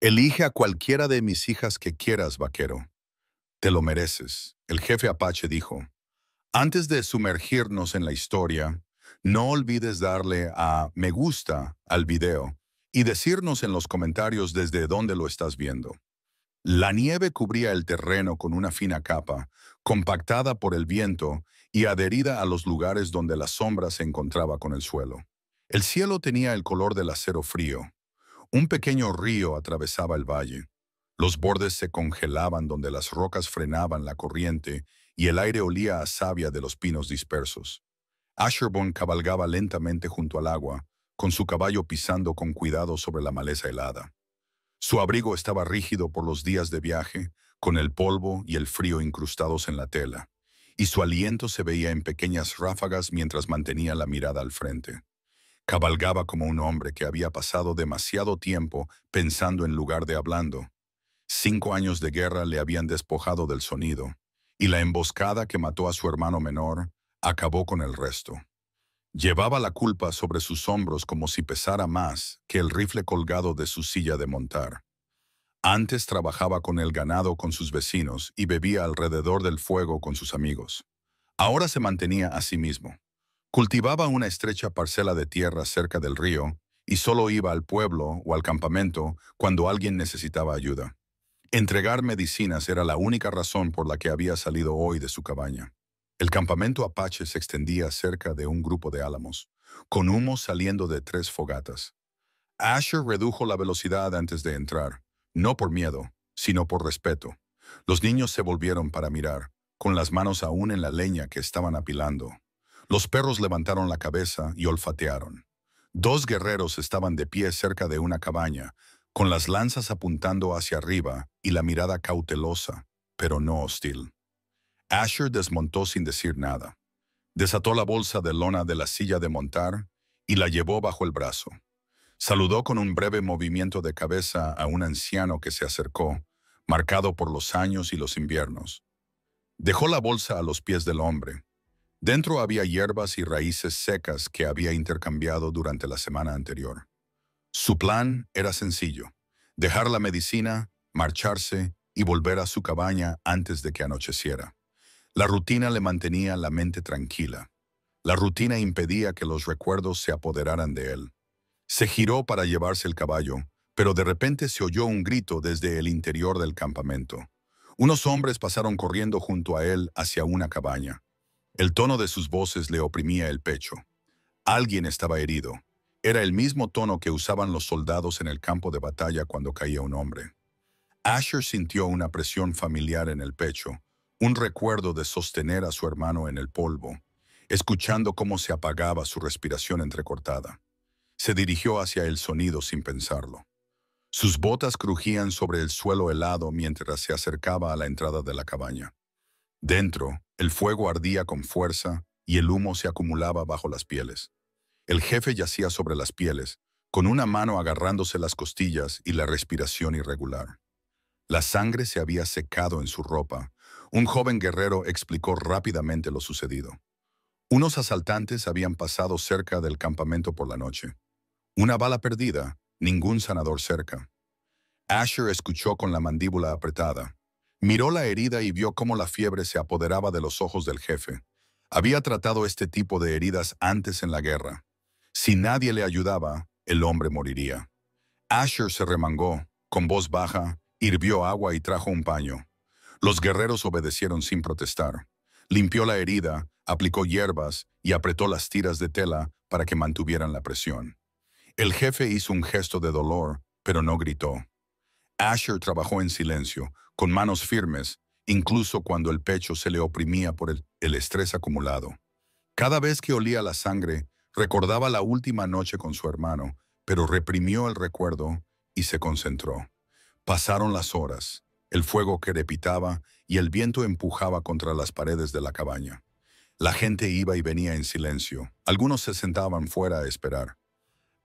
Elige a cualquiera de mis hijas que quieras, vaquero. Te lo mereces. El jefe Apache dijo. Antes de sumergirnos en la historia, no olvides darle a me gusta al video y decirnos en los comentarios desde dónde lo estás viendo. La nieve cubría el terreno con una fina capa, compactada por el viento y adherida a los lugares donde la sombra se encontraba con el suelo. El cielo tenía el color del acero frío. Un pequeño río atravesaba el valle. Los bordes se congelaban donde las rocas frenaban la corriente y el aire olía a savia de los pinos dispersos. Asherbone cabalgaba lentamente junto al agua, con su caballo pisando con cuidado sobre la maleza helada. Su abrigo estaba rígido por los días de viaje, con el polvo y el frío incrustados en la tela, y su aliento se veía en pequeñas ráfagas mientras mantenía la mirada al frente. Cabalgaba como un hombre que había pasado demasiado tiempo pensando en lugar de hablando. 5 años de guerra le habían despojado del sonido, y la emboscada que mató a su hermano menor acabó con el resto. Llevaba la culpa sobre sus hombros como si pesara más que el rifle colgado de su silla de montar. Antes trabajaba con el ganado con sus vecinos y bebía alrededor del fuego con sus amigos. Ahora se mantenía a sí mismo. Cultivaba una estrecha parcela de tierra cerca del río y solo iba al pueblo o al campamento cuando alguien necesitaba ayuda. Entregar medicinas era la única razón por la que había salido hoy de su cabaña. El campamento Apache se extendía cerca de un grupo de álamos, con humo saliendo de 3 fogatas. Asher redujo la velocidad antes de entrar, no por miedo, sino por respeto. Los niños se volvieron para mirar, con las manos aún en la leña que estaban apilando. Los perros levantaron la cabeza y olfatearon. 2 guerreros estaban de pie cerca de una cabaña, con las lanzas apuntando hacia arriba y la mirada cautelosa, pero no hostil. Asher desmontó sin decir nada. Desató la bolsa de lona de la silla de montar y la llevó bajo el brazo. Saludó con un breve movimiento de cabeza a un anciano que se acercó, marcado por los años y los inviernos. Dejó la bolsa a los pies del hombre. Dentro había hierbas y raíces secas que había intercambiado durante la semana anterior. Su plan era sencillo: dejar la medicina, marcharse y volver a su cabaña antes de que anocheciera. La rutina le mantenía la mente tranquila. La rutina impedía que los recuerdos se apoderaran de él. Se giró para llevarse el caballo, pero de repente se oyó un grito desde el interior del campamento. Unos hombres pasaron corriendo junto a él hacia una cabaña. El tono de sus voces le oprimía el pecho. Alguien estaba herido. Era el mismo tono que usaban los soldados en el campo de batalla cuando caía un hombre. Asher sintió una presión familiar en el pecho, un recuerdo de sostener a su hermano en el polvo, escuchando cómo se apagaba su respiración entrecortada. Se dirigió hacia el sonido sin pensarlo. Sus botas crujían sobre el suelo helado mientras se acercaba a la entrada de la cabaña. Dentro, el fuego ardía con fuerza y el humo se acumulaba bajo las pieles. El jefe yacía sobre las pieles, con una mano agarrándose las costillas y la respiración irregular. La sangre se había secado en su ropa. Un joven guerrero explicó rápidamente lo sucedido. Unos asaltantes habían pasado cerca del campamento por la noche. Una bala perdida, ningún sanador cerca. Asher escuchó con la mandíbula apretada. Miró la herida y vio cómo la fiebre se apoderaba de los ojos del jefe. Había tratado este tipo de heridas antes en la guerra. Si nadie le ayudaba, el hombre moriría. Asher se remangó, con voz baja, hirvió agua y trajo un paño. Los guerreros obedecieron sin protestar. Limpió la herida, aplicó hierbas y apretó las tiras de tela para que mantuvieran la presión. El jefe hizo un gesto de dolor, pero no gritó. Asher trabajó en silencio, con manos firmes, incluso cuando el pecho se le oprimía por el estrés acumulado. Cada vez que olía la sangre, recordaba la última noche con su hermano, pero reprimió el recuerdo y se concentró. Pasaron las horas, el fuego crepitaba y el viento empujaba contra las paredes de la cabaña. La gente iba y venía en silencio, algunos se sentaban fuera a esperar.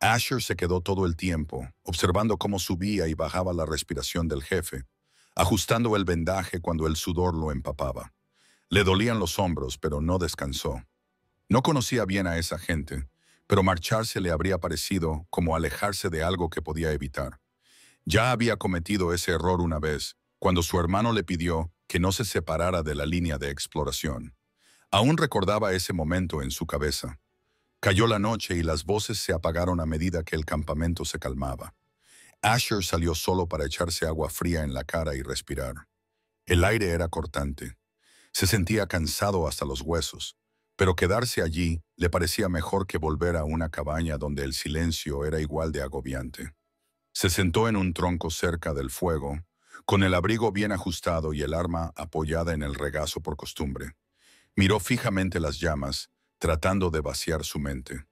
Asher se quedó todo el tiempo, observando cómo subía y bajaba la respiración del jefe, ajustando el vendaje cuando el sudor lo empapaba. Le dolían los hombros, pero no descansó. No conocía bien a esa gente, pero marcharse le habría parecido como alejarse de algo que podía evitar. Ya había cometido ese error una vez, cuando su hermano le pidió que no se separara de la línea de exploración. Aún recordaba ese momento en su cabeza. Cayó la noche y las voces se apagaron a medida que el campamento se calmaba. Asher salió solo para echarse agua fría en la cara y respirar. El aire era cortante. Se sentía cansado hasta los huesos, pero quedarse allí le parecía mejor que volver a una cabaña donde el silencio era igual de agobiante. Se sentó en un tronco cerca del fuego, con el abrigo bien ajustado y el arma apoyada en el regazo por costumbre. Miró fijamente las llamas, tratando de vaciar su mente.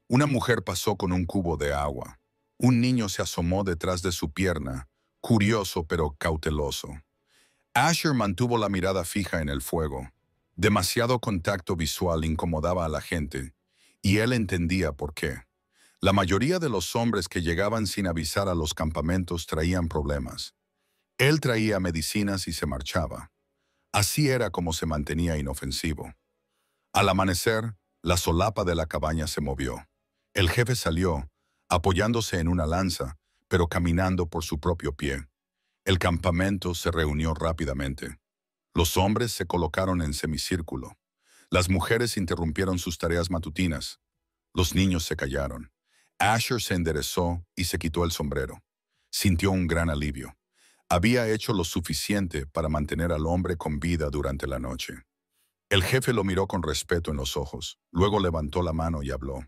Una mujer pasó con un cubo de agua. Un niño se asomó detrás de su pierna, curioso pero cauteloso. Asher mantuvo la mirada fija en el fuego. Demasiado contacto visual incomodaba a la gente, y él entendía por qué. La mayoría de los hombres que llegaban sin avisar a los campamentos traían problemas. Él traía medicinas y se marchaba. Así era como se mantenía inofensivo. Al amanecer, la solapa de la cabaña se movió. El jefe salió, apoyándose en una lanza, pero caminando por su propio pie. El campamento se reunió rápidamente. Los hombres se colocaron en semicírculo. Las mujeres interrumpieron sus tareas matutinas. Los niños se callaron. Asher se enderezó y se quitó el sombrero. Sintió un gran alivio. Había hecho lo suficiente para mantener al hombre con vida durante la noche. El jefe lo miró con respeto en los ojos. Luego levantó la mano y habló.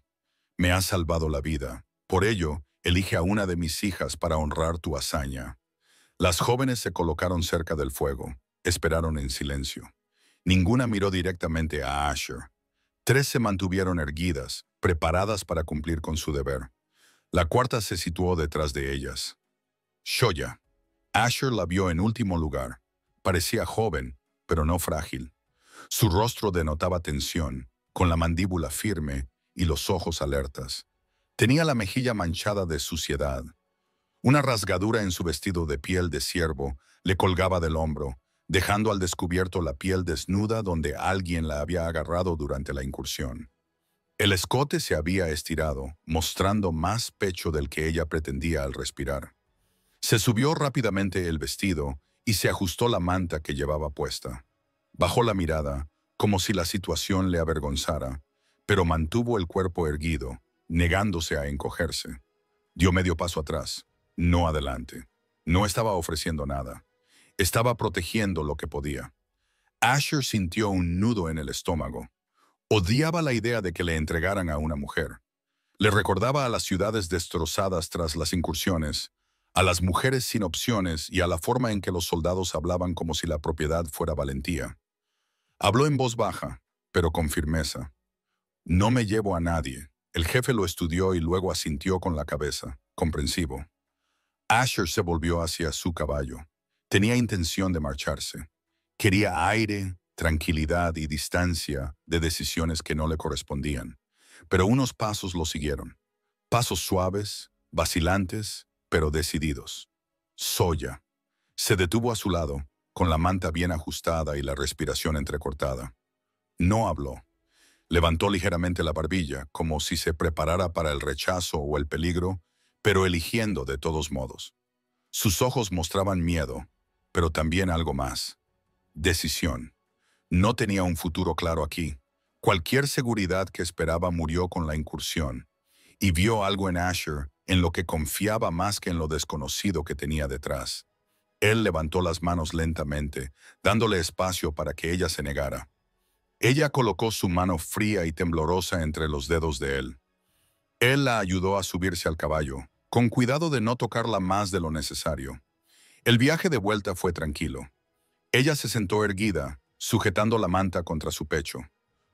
Me has salvado la vida. Por ello, elige a una de mis hijas para honrar tu hazaña. Las jóvenes se colocaron cerca del fuego. Esperaron en silencio. Ninguna miró directamente a Asher. 3 se mantuvieron erguidas, preparadas para cumplir con su deber. La cuarta se situó detrás de ellas. Shoya. Asher la vio en último lugar. Parecía joven, pero no frágil. Su rostro denotaba tensión, con la mandíbula firme y los ojos alertas. Tenía la mejilla manchada de suciedad. Una rasgadura en su vestido de piel de ciervo le colgaba del hombro, dejando al descubierto la piel desnuda donde alguien la había agarrado durante la incursión. El escote se había estirado, mostrando más pecho del que ella pretendía al respirar. Se subió rápidamente el vestido y se ajustó la manta que llevaba puesta. Bajó la mirada, como si la situación le avergonzara, pero mantuvo el cuerpo erguido, negándose a encogerse. Dio medio paso atrás, no adelante. No estaba ofreciendo nada. Estaba protegiendo lo que podía. Asher sintió un nudo en el estómago. Odiaba la idea de que le entregaran a una mujer. Le recordaba a las ciudades destrozadas tras las incursiones, a las mujeres sin opciones y a la forma en que los soldados hablaban como si la propiedad fuera valentía. Habló en voz baja, pero con firmeza. No me llevo a nadie. El jefe lo estudió y luego asintió con la cabeza, comprensivo. Asher se volvió hacia su caballo. Tenía intención de marcharse. Quería aire, tranquilidad y distancia de decisiones que no le correspondían. Pero unos pasos lo siguieron. Pasos suaves, vacilantes, pero decididos. Soya. Se detuvo a su lado, con la manta bien ajustada y la respiración entrecortada. No habló. Levantó ligeramente la barbilla, como si se preparara para el rechazo o el peligro, pero eligiendo de todos modos. Sus ojos mostraban miedo, pero también algo más. Decisión. No tenía un futuro claro aquí. Cualquier seguridad que esperaba murió con la incursión, y vio algo en Asher en lo que confiaba más que en lo desconocido que tenía detrás. Él levantó las manos lentamente, dándole espacio para que ella se negara. Ella colocó su mano fría y temblorosa entre los dedos de él. Él la ayudó a subirse al caballo, con cuidado de no tocarla más de lo necesario. El viaje de vuelta fue tranquilo. Ella se sentó erguida, sujetando la manta contra su pecho.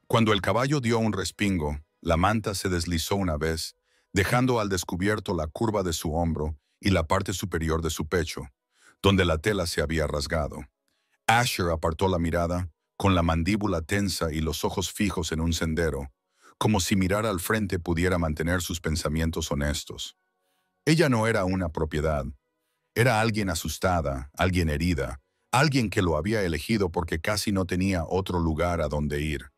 Cuando el caballo dio un respingo, la manta se deslizó una vez, dejando al descubierto la curva de su hombro y la parte superior de su pecho, donde la tela se había rasgado. Asher apartó la mirada, con la mandíbula tensa y los ojos fijos en un sendero, como si mirar al frente pudiera mantener sus pensamientos honestos. Ella no era una propiedad. Era alguien asustada, alguien herida, alguien que lo había elegido porque casi no tenía otro lugar a donde ir.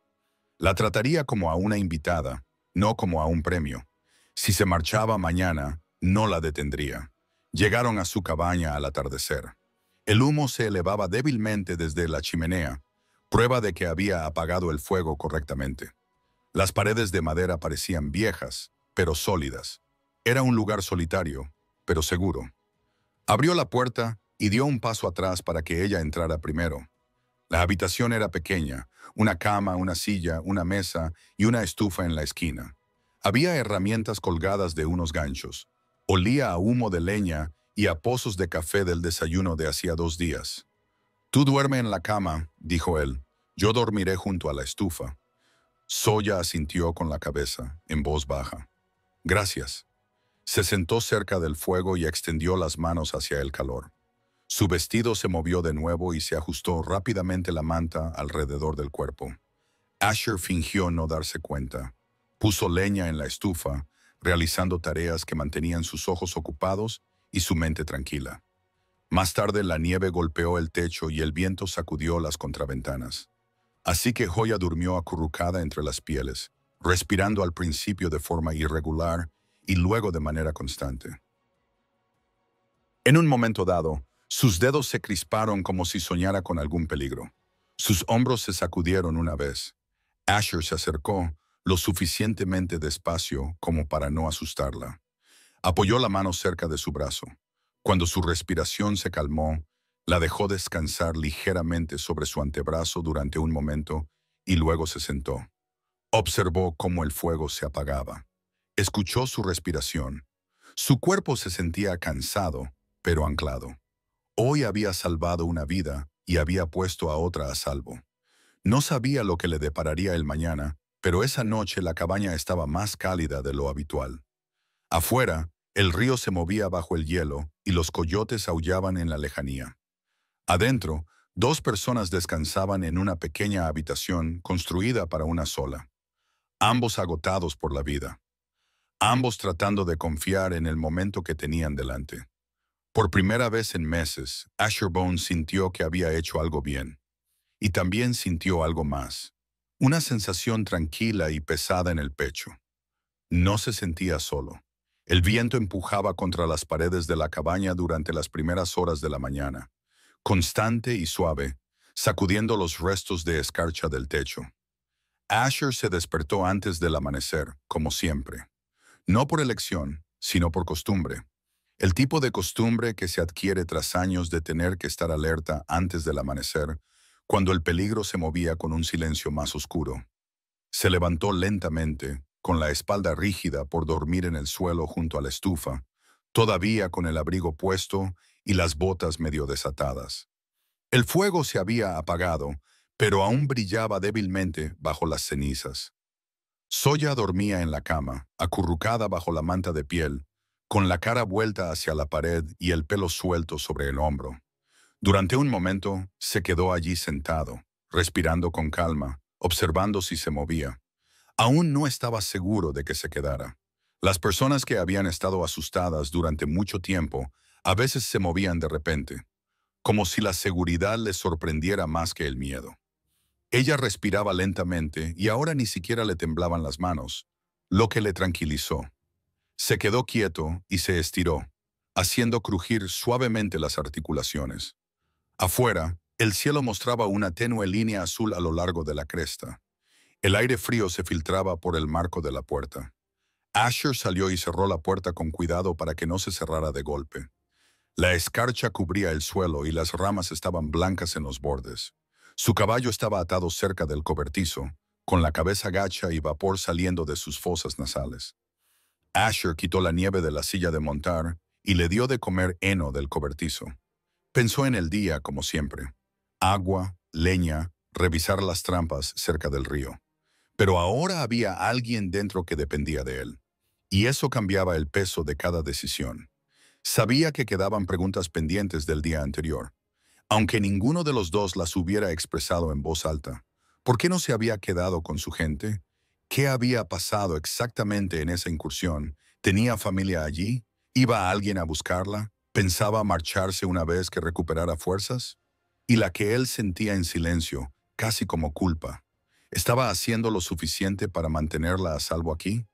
La trataría como a una invitada, no como a un premio. Si se marchaba mañana, no la detendría. Llegaron a su cabaña al atardecer. El humo se elevaba débilmente desde la chimenea, prueba de que había apagado el fuego correctamente. Las paredes de madera parecían viejas, pero sólidas. Era un lugar solitario, pero seguro. Abrió la puerta y dio un paso atrás para que ella entrara primero. La habitación era pequeña, una cama, una silla, una mesa y una estufa en la esquina. Había herramientas colgadas de unos ganchos. Olía a humo de leña y a pozos de café del desayuno de hacía 2 días. «Tú duerme en la cama», dijo él. «Yo dormiré junto a la estufa». Zoya asintió con la cabeza, en voz baja. «Gracias». Se sentó cerca del fuego y extendió las manos hacia el calor. Su vestido se movió de nuevo y se ajustó rápidamente la manta alrededor del cuerpo. Asher fingió no darse cuenta. Puso leña en la estufa, realizando tareas que mantenían sus ojos ocupados y su mente tranquila. Más tarde la nieve golpeó el techo y el viento sacudió las contraventanas. Así que Joya durmió acurrucada entre las pieles, respirando al principio de forma irregular y luego de manera constante. En un momento dado, sus dedos se crisparon como si soñara con algún peligro. Sus hombros se sacudieron una vez. Asher se acercó lo suficientemente despacio como para no asustarla. Apoyó la mano cerca de su brazo. Cuando su respiración se calmó, la dejó descansar ligeramente sobre su antebrazo durante un momento y luego se sentó. Observó cómo el fuego se apagaba. Escuchó su respiración. Su cuerpo se sentía cansado, pero anclado. Hoy había salvado una vida y había puesto a otra a salvo. No sabía lo que le depararía el mañana, pero esa noche la cabaña estaba más cálida de lo habitual. Afuera, el río se movía bajo el hielo y los coyotes aullaban en la lejanía. Adentro, 2 personas descansaban en una pequeña habitación construida para una sola. Ambos agotados por la vida. Ambos tratando de confiar en el momento que tenían delante. Por primera vez en meses, Asherbone sintió que había hecho algo bien. Y también sintió algo más. Una sensación tranquila y pesada en el pecho. No se sentía solo. El viento empujaba contra las paredes de la cabaña durante las primeras horas de la mañana, constante y suave, sacudiendo los restos de escarcha del techo. Asher se despertó antes del amanecer, como siempre. No por elección, sino por costumbre. El tipo de costumbre que se adquiere tras años de tener que estar alerta antes del amanecer, cuando el peligro se movía con un silencio más oscuro. Se levantó lentamente, con la espalda rígida por dormir en el suelo junto a la estufa, todavía con el abrigo puesto y las botas medio desatadas. El fuego se había apagado, pero aún brillaba débilmente bajo las cenizas. Zoya dormía en la cama, acurrucada bajo la manta de piel, con la cara vuelta hacia la pared y el pelo suelto sobre el hombro. Durante un momento, se quedó allí sentado, respirando con calma, observando si se movía. Aún no estaba seguro de que se quedara. Las personas que habían estado asustadas durante mucho tiempo a veces se movían de repente, como si la seguridad les sorprendiera más que el miedo. Ella respiraba lentamente y ahora ni siquiera le temblaban las manos, lo que le tranquilizó. Se quedó quieto y se estiró, haciendo crujir suavemente las articulaciones. Afuera, el cielo mostraba una tenue línea azul a lo largo de la cresta. El aire frío se filtraba por el marco de la puerta. Asher salió y cerró la puerta con cuidado para que no se cerrara de golpe. La escarcha cubría el suelo y las ramas estaban blancas en los bordes. Su caballo estaba atado cerca del cobertizo, con la cabeza gacha y vapor saliendo de sus fosas nasales. Asher quitó la nieve de la silla de montar y le dio de comer heno del cobertizo. Pensó en el día, como siempre. Agua, leña, revisar las trampas cerca del río. Pero ahora había alguien dentro que dependía de él. Y eso cambiaba el peso de cada decisión. Sabía que quedaban preguntas pendientes del día anterior. Aunque ninguno de los dos las hubiera expresado en voz alta. ¿Por qué no se había quedado con su gente? ¿Qué había pasado exactamente en esa incursión? ¿Tenía familia allí? ¿Iba alguien a buscarla? ¿Pensaba marcharse una vez que recuperara fuerzas? Y la que él sentía en silencio, casi como culpa. ¿Estaba haciendo lo suficiente para mantenerla a salvo aquí?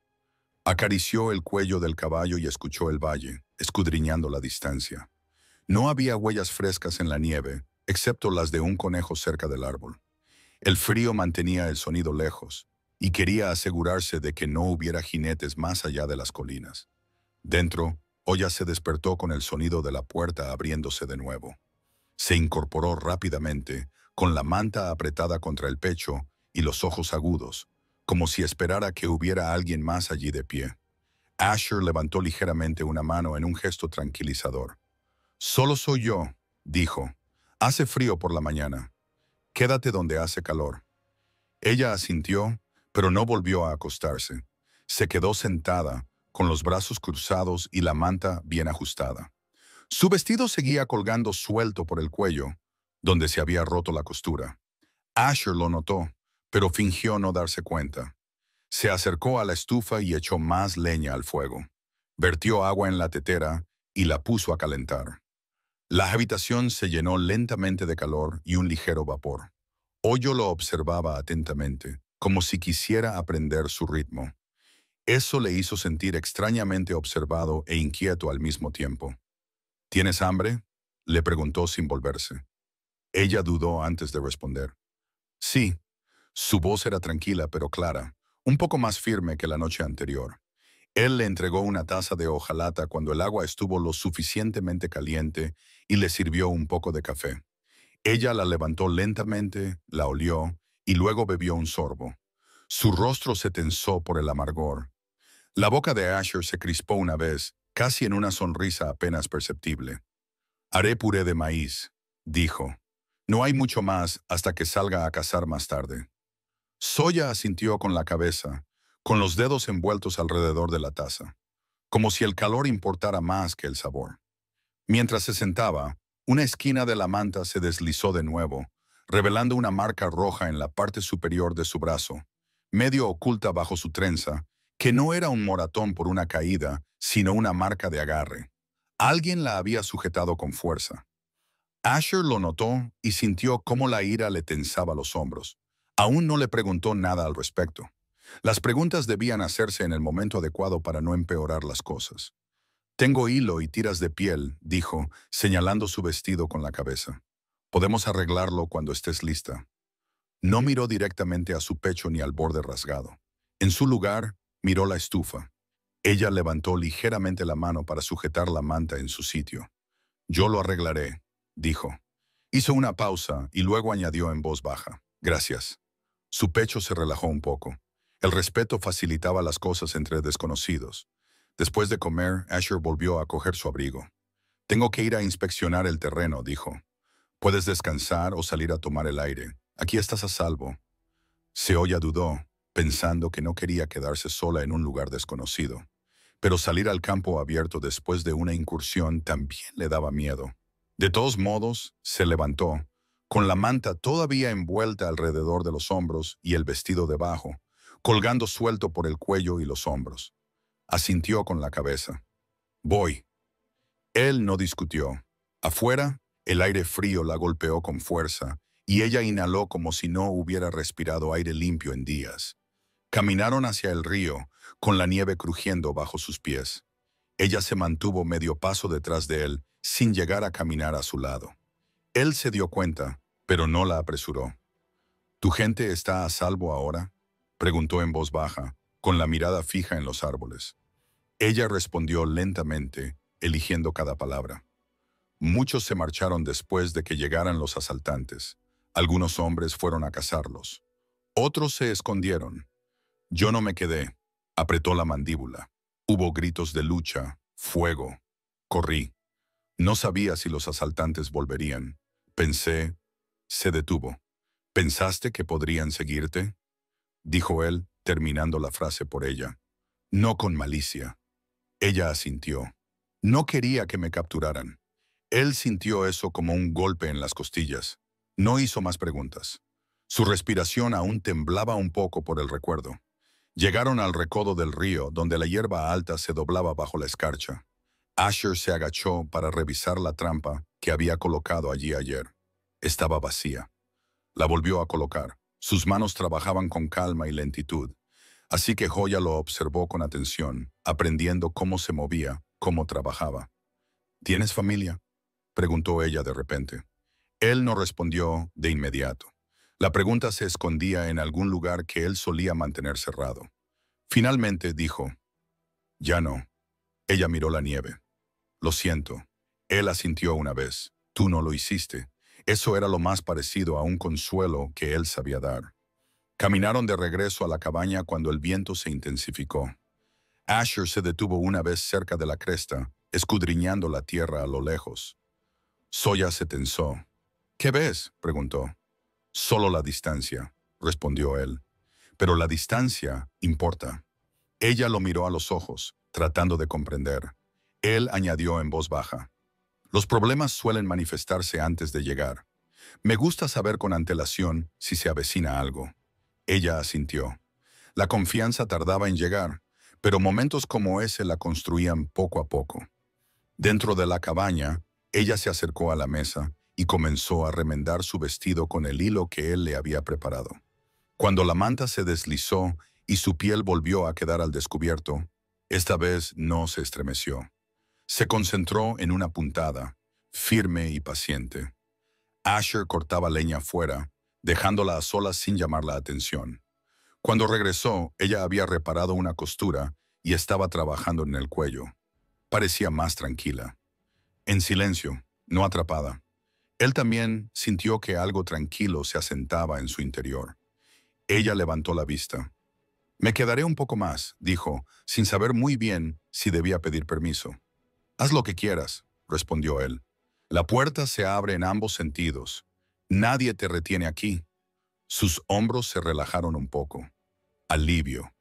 Acarició el cuello del caballo y escuchó el valle. escudriñando la distancia. No había huellas frescas en la nieve, excepto las de un conejo cerca del árbol. El frío mantenía el sonido lejos, y quería asegurarse de que no hubiera jinetes más allá de las colinas. Dentro, Oya se despertó con el sonido de la puerta abriéndose de nuevo. Se incorporó rápidamente, con la manta apretada contra el pecho y los ojos agudos, como si esperara que hubiera alguien más allí de pie. Asher levantó ligeramente una mano en un gesto tranquilizador. «Solo soy yo», dijo. «Hace frío por la mañana. Quédate donde hace calor». Ella asintió, pero no volvió a acostarse. Se quedó sentada, con los brazos cruzados y la manta bien ajustada. Su vestido seguía colgando suelto por el cuello, donde se había roto la costura. Asher lo notó, pero fingió no darse cuenta. Se acercó a la estufa y echó más leña al fuego. Vertió agua en la tetera y la puso a calentar. La habitación se llenó lentamente de calor y un ligero vapor. Hoyo lo observaba atentamente, como si quisiera aprender su ritmo. Eso le hizo sentir extrañamente observado e inquieto al mismo tiempo. «¿Tienes hambre?», le preguntó sin volverse. Ella dudó antes de responder. «Sí». Su voz era tranquila pero clara, un poco más firme que la noche anterior. Él le entregó una taza de hojalata cuando el agua estuvo lo suficientemente caliente y le sirvió un poco de café. Ella la levantó lentamente, la olió y luego bebió un sorbo. Su rostro se tensó por el amargor. La boca de Asher se crispó una vez, casi en una sonrisa apenas perceptible. «Haré puré de maíz», dijo. «No hay mucho más hasta que salga a cazar más tarde». Soya asintió con la cabeza, con los dedos envueltos alrededor de la taza, como si el calor importara más que el sabor. Mientras se sentaba, una esquina de la manta se deslizó de nuevo, revelando una marca roja en la parte superior de su brazo, medio oculta bajo su trenza, que no era un moratón por una caída, sino una marca de agarre. Alguien la había sujetado con fuerza. Asher lo notó y sintió cómo la ira le tensaba los hombros. Aún no le preguntó nada al respecto. Las preguntas debían hacerse en el momento adecuado para no empeorar las cosas. «Tengo hilo y tiras de piel», dijo, señalando su vestido con la cabeza. «Podemos arreglarlo cuando estés lista». No miró directamente a su pecho ni al borde rasgado. En su lugar, miró la estufa. Ella levantó ligeramente la mano para sujetar la manta en su sitio. «Yo lo arreglaré», dijo. Hizo una pausa y luego añadió en voz baja. «Gracias». Su pecho se relajó un poco. El respeto facilitaba las cosas entre desconocidos. Después de comer, Asher volvió a coger su abrigo. «Tengo que ir a inspeccionar el terreno», dijo. «Puedes descansar o salir a tomar el aire. Aquí estás a salvo». Seoya dudó, pensando que no quería quedarse sola en un lugar desconocido. Pero salir al campo abierto después de una incursión también le daba miedo. De todos modos, se levantó, con la manta todavía envuelta alrededor de los hombros y el vestido debajo, colgando suelto por el cuello y los hombros. Asintió con la cabeza. «Voy». Él no discutió. Afuera, el aire frío la golpeó con fuerza, y ella inhaló como si no hubiera respirado aire limpio en días. Caminaron hacia el río, con la nieve crujiendo bajo sus pies. Ella se mantuvo medio paso detrás de él, sin llegar a caminar a su lado. Él se dio cuenta, pero no la apresuró. «¿Tu gente está a salvo ahora?», preguntó en voz baja, con la mirada fija en los árboles. Ella respondió lentamente, eligiendo cada palabra. «Muchos se marcharon después de que llegaran los asaltantes. Algunos hombres fueron a cazarlos. Otros se escondieron. Yo no me quedé». Apretó la mandíbula. Hubo gritos de lucha, fuego. Corrí. No sabía si los asaltantes volverían. Pensé. Se detuvo. «¿Pensaste que podrían seguirte?», dijo él, terminando la frase por ella. «No con malicia». Ella asintió. «No quería que me capturaran». Él sintió eso como un golpe en las costillas. No hizo más preguntas. Su respiración aún temblaba un poco por el recuerdo. Llegaron al recodo del río, donde la hierba alta se doblaba bajo la escarcha. Asher se agachó para revisar la trampa que había colocado allí ayer. Estaba vacía. La volvió a colocar. Sus manos trabajaban con calma y lentitud. Así que Joya lo observó con atención, aprendiendo cómo se movía, cómo trabajaba. ¿Tienes familia?, preguntó ella de repente. Él no respondió de inmediato. La pregunta se escondía en algún lugar que él solía mantener cerrado. Finalmente dijo, «Ya no». Ella miró la nieve. «Lo siento». Él asintió una vez. «Tú no lo hiciste». Eso era lo más parecido a un consuelo que él sabía dar. Caminaron de regreso a la cabaña cuando el viento se intensificó. Asher se detuvo una vez cerca de la cresta, escudriñando la tierra a lo lejos. Sawyer se tensó. «¿Qué ves?», preguntó. «Solo la distancia», respondió él. «Pero la distancia importa». Ella lo miró a los ojos, tratando de comprender. Él añadió en voz baja, «Los problemas suelen manifestarse antes de llegar. Me gusta saber con antelación si se avecina algo». Ella asintió. La confianza tardaba en llegar, pero momentos como ese la construían poco a poco. Dentro de la cabaña, ella se acercó a la mesa y comenzó a remendar su vestido con el hilo que él le había preparado. Cuando la manta se deslizó y su piel volvió a quedar al descubierto, esta vez no se estremeció. Se concentró en una puntada, firme y paciente. Asher cortaba leña afuera, dejándola a solas sin llamar la atención. Cuando regresó, ella había reparado una costura y estaba trabajando en el cuello. Parecía más tranquila. En silencio, no atrapada. Él también sintió que algo tranquilo se asentaba en su interior. Ella levantó la vista. «Me quedaré un poco más», dijo, sin saber muy bien si debía pedir permiso. «Haz lo que quieras», respondió él. «La puerta se abre en ambos sentidos. Nadie te retiene aquí». Sus hombros se relajaron un poco. Alivio.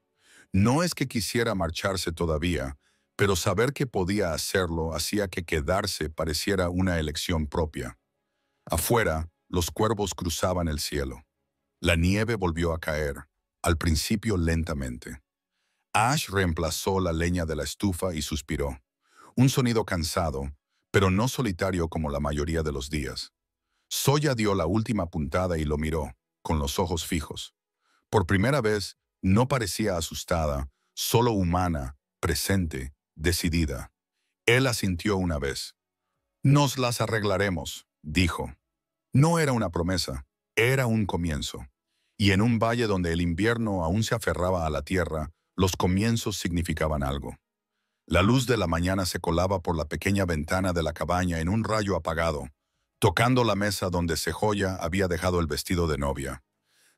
No es que quisiera marcharse todavía, pero saber que podía hacerlo hacía que quedarse pareciera una elección propia. Afuera, los cuervos cruzaban el cielo. La nieve volvió a caer, al principio lentamente. Ash reemplazó la leña de la estufa y suspiró. Un sonido cansado, pero no solitario como la mayoría de los días. Sawyer dio la última puntada y lo miró, con los ojos fijos. Por primera vez, no parecía asustada, solo humana, presente, decidida. Él asintió una vez. «Nos las arreglaremos», dijo. No era una promesa, era un comienzo. Y en un valle donde el invierno aún se aferraba a la tierra, los comienzos significaban algo. La luz de la mañana se colaba por la pequeña ventana de la cabaña en un rayo apagado, tocando la mesa donde Sejoya había dejado el vestido de novia.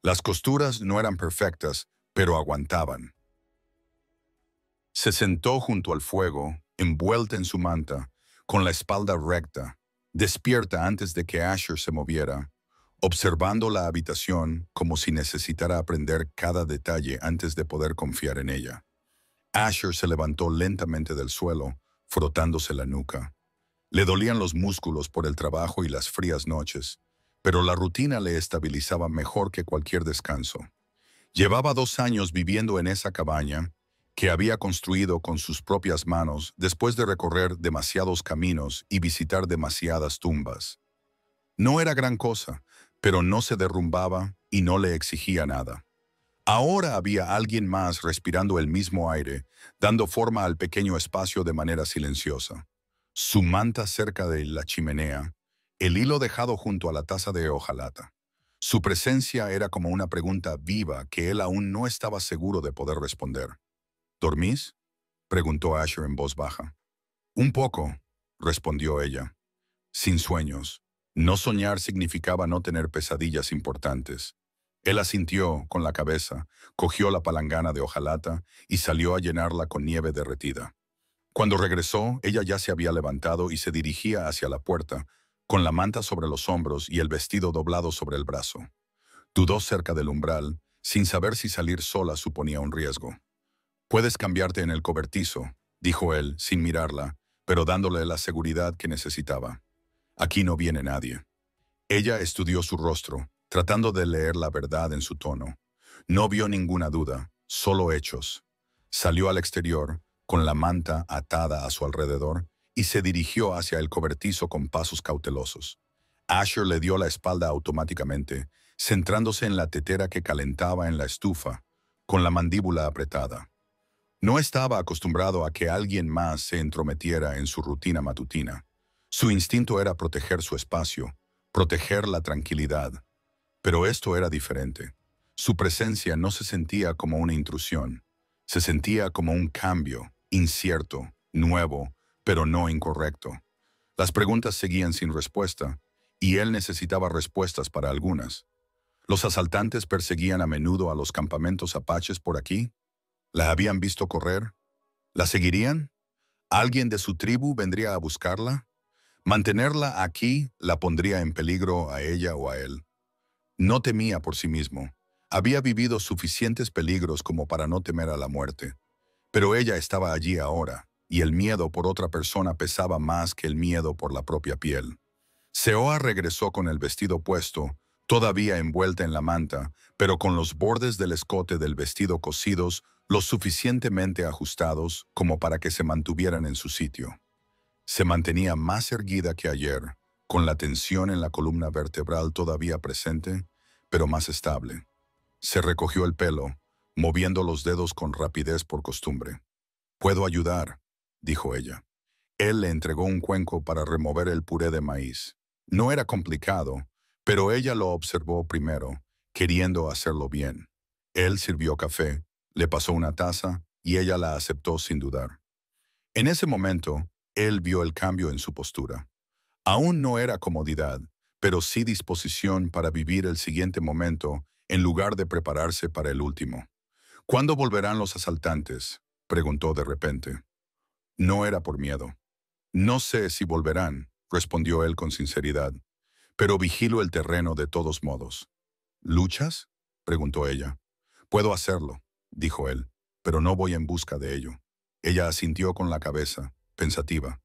Las costuras no eran perfectas, pero aguantaban. Se sentó junto al fuego, envuelta en su manta, con la espalda recta, despierta antes de que Asher se moviera, observando la habitación como si necesitara aprender cada detalle antes de poder confiar en ella. Asher se levantó lentamente del suelo, frotándose la nuca. Le dolían los músculos por el trabajo y las frías noches, pero la rutina le estabilizaba mejor que cualquier descanso. Llevaba 2 años viviendo en esa cabaña, que había construido con sus propias manos después de recorrer demasiados caminos y visitar demasiadas tumbas. No era gran cosa, pero no se derrumbaba y no le exigía nada. Ahora había alguien más respirando el mismo aire, dando forma al pequeño espacio de manera silenciosa. Su manta cerca de la chimenea, el hilo dejado junto a la taza de hojalata. Su presencia era como una pregunta viva que él aún no estaba seguro de poder responder. «¿Dormís?», preguntó Asher en voz baja. «Un poco», respondió ella. «Sin sueños». No soñar significaba no tener pesadillas importantes. Él asintió con la cabeza, cogió la palangana de hojalata y salió a llenarla con nieve derretida. Cuando regresó, ella ya se había levantado y se dirigía hacia la puerta, con la manta sobre los hombros y el vestido doblado sobre el brazo. Dudó cerca del umbral, sin saber si salir sola suponía un riesgo. «Puedes cambiarte en el cobertizo», dijo él, sin mirarla, pero dándole la seguridad que necesitaba. «Aquí no viene nadie». Ella estudió su rostro, tratando de leer la verdad en su tono. No vio ninguna duda, solo hechos. Salió al exterior, con la manta atada a su alrededor, y se dirigió hacia el cobertizo con pasos cautelosos. Asher le dio la espalda automáticamente, centrándose en la tetera que calentaba en la estufa, con la mandíbula apretada. No estaba acostumbrado a que alguien más se entrometiera en su rutina matutina. Su instinto era proteger su espacio, proteger la tranquilidad. Pero esto era diferente. Su presencia no se sentía como una intrusión. Se sentía como un cambio, incierto, nuevo, pero no incorrecto. Las preguntas seguían sin respuesta, y él necesitaba respuestas para algunas. ¿Los asaltantes perseguían a menudo a los campamentos apaches por aquí? ¿La habían visto correr? ¿La seguirían? ¿Alguien de su tribu vendría a buscarla? Mantenerla aquí la pondría en peligro a ella o a él. No temía por sí mismo. Había vivido suficientes peligros como para no temer a la muerte. Pero ella estaba allí ahora, y el miedo por otra persona pesaba más que el miedo por la propia piel. Seoa regresó con el vestido puesto, todavía envuelta en la manta, pero con los bordes del escote del vestido cosidos lo suficientemente ajustados como para que se mantuvieran en su sitio. Se mantenía más erguida que ayer, con la tensión en la columna vertebral todavía presente, pero más estable. Se recogió el pelo, moviendo los dedos con rapidez por costumbre. «Puedo ayudar», dijo ella. Él le entregó un cuenco para remover el puré de maíz. No era complicado, pero ella lo observó primero, queriendo hacerlo bien. Él sirvió café, le pasó una taza y ella la aceptó sin dudar. En ese momento, él vio el cambio en su postura. Aún no era comodidad, pero sí disposición para vivir el siguiente momento en lugar de prepararse para el último. «¿Cuándo volverán los asaltantes?», preguntó de repente. No era por miedo. «No sé si volverán», respondió él con sinceridad, «pero vigilo el terreno de todos modos». «¿Luchas?», preguntó ella. «Puedo hacerlo», dijo él, «pero no voy en busca de ello». Ella asintió con la cabeza, pensativa.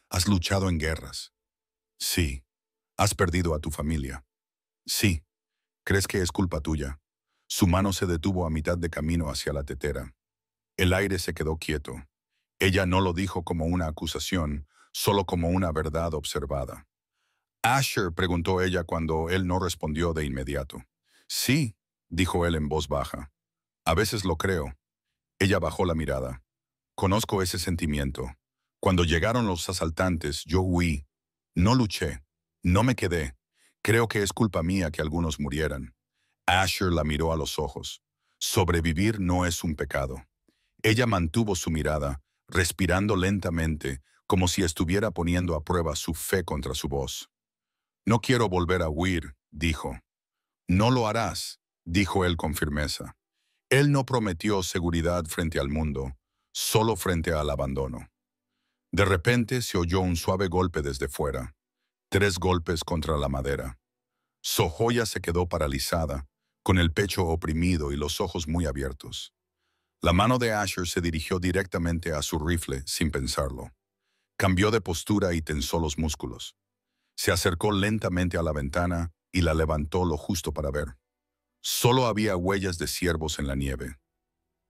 «¿Has luchado en guerras?». «Sí». «¿Has perdido a tu familia?». «Sí». «¿Crees que es culpa tuya?». Su mano se detuvo a mitad de camino hacia la tetera. El aire se quedó quieto. Ella no lo dijo como una acusación, solo como una verdad observada. «¿Asher?», preguntó ella cuando él no respondió de inmediato. «Sí», dijo él en voz baja. «A veces lo creo». Ella bajó la mirada. «Conozco ese sentimiento. Cuando llegaron los asaltantes, yo huí. No luché. No me quedé. Creo que es culpa mía que algunos murieran». Asher la miró a los ojos. Sobrevivir no es un pecado. Ella mantuvo su mirada, respirando lentamente, como si estuviera poniendo a prueba su fe contra su voz. «No quiero volver a huir», dijo. «No lo harás», dijo él con firmeza. Él no prometió seguridad frente al mundo, solo frente al abandono. De repente se oyó un suave golpe desde fuera. 3 golpes contra la madera. Sojoya se quedó paralizada, con el pecho oprimido y los ojos muy abiertos. La mano de Asher se dirigió directamente a su rifle sin pensarlo. Cambió de postura y tensó los músculos. Se acercó lentamente a la ventana y la levantó lo justo para ver. Solo había huellas de ciervos en la nieve.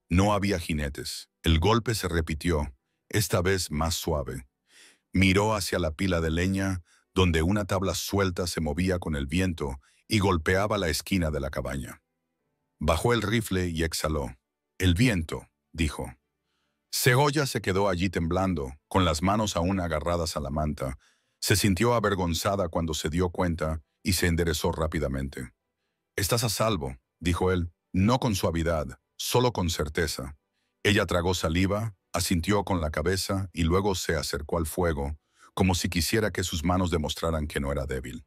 No había jinetes. El golpe se repitió, esta vez más suave. Miró hacia la pila de leña, donde una tabla suelta se movía con el viento y golpeaba la esquina de la cabaña. Bajó el rifle y exhaló. «El viento», dijo. Segoya se quedó allí temblando, con las manos aún agarradas a la manta. Se sintió avergonzada cuando se dio cuenta y se enderezó rápidamente. «Estás a salvo», dijo él, no con suavidad, solo con certeza. Ella tragó saliva, asintió con la cabeza y luego se acercó al fuego, como si quisiera que sus manos demostraran que no era débil.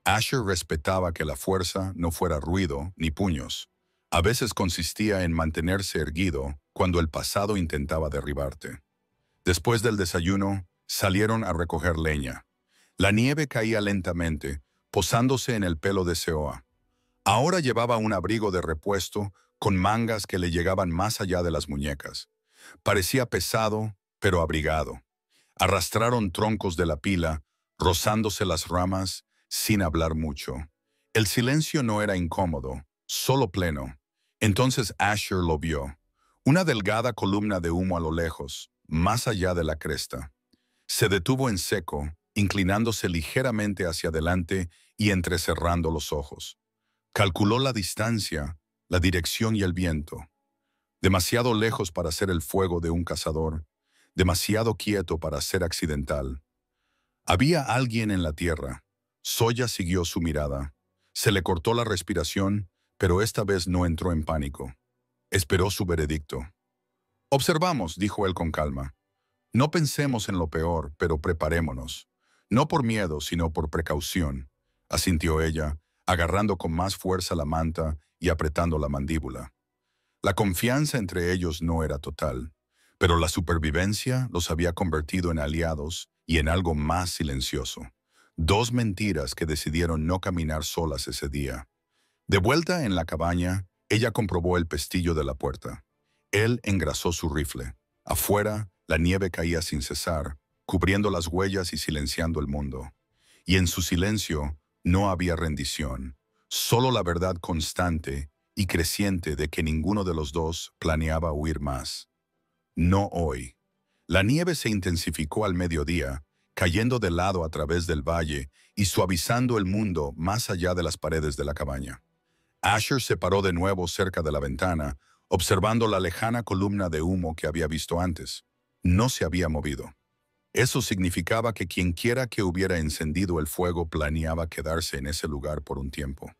Asher respetaba que la fuerza no fuera ruido ni puños. A veces consistía en mantenerse erguido cuando el pasado intentaba derribarte. Después del desayuno, salieron a recoger leña. La nieve caía lentamente, posándose en el pelo de Seoa. Ahora llevaba un abrigo de repuesto con mangas que le llegaban más allá de las muñecas. Parecía pesado, pero abrigado. Arrastraron troncos de la pila, rozándose las ramas, sin hablar mucho. El silencio no era incómodo, solo pleno. Entonces Asher lo vio. Una delgada columna de humo a lo lejos, más allá de la cresta. Se detuvo en seco, inclinándose ligeramente hacia adelante y entrecerrando los ojos. Calculó la distancia, la dirección y el viento. demasiado lejos para ser el fuego de un cazador, demasiado quieto para ser accidental. Había alguien en la tierra. Zoya siguió su mirada. Se le cortó la respiración, pero esta vez no entró en pánico. Esperó su veredicto. Observamos, dijo él con calma. No pensemos en lo peor, pero preparémonos. No por miedo, sino por precaución, asintió ella, agarrando con más fuerza la manta y apretando la mandíbula. La confianza entre ellos no era total, pero la supervivencia los había convertido en aliados y en algo más silencioso. Dos mentiras que decidieron no caminar solas ese día. De vuelta en la cabaña, ella comprobó el pestillo de la puerta. Él engrasó su rifle. Afuera, la nieve caía sin cesar, cubriendo las huellas y silenciando el mundo. Y en su silencio no había rendición, solo la verdad constante y creciente de que ninguno de los dos planeaba huir más. No hoy. La nieve se intensificó al mediodía, cayendo de lado a través del valle y suavizando el mundo más allá de las paredes de la cabaña. Asher se paró de nuevo cerca de la ventana, observando la lejana columna de humo que había visto antes. No se había movido. Eso significaba que quienquiera que hubiera encendido el fuego planeaba quedarse en ese lugar por un tiempo.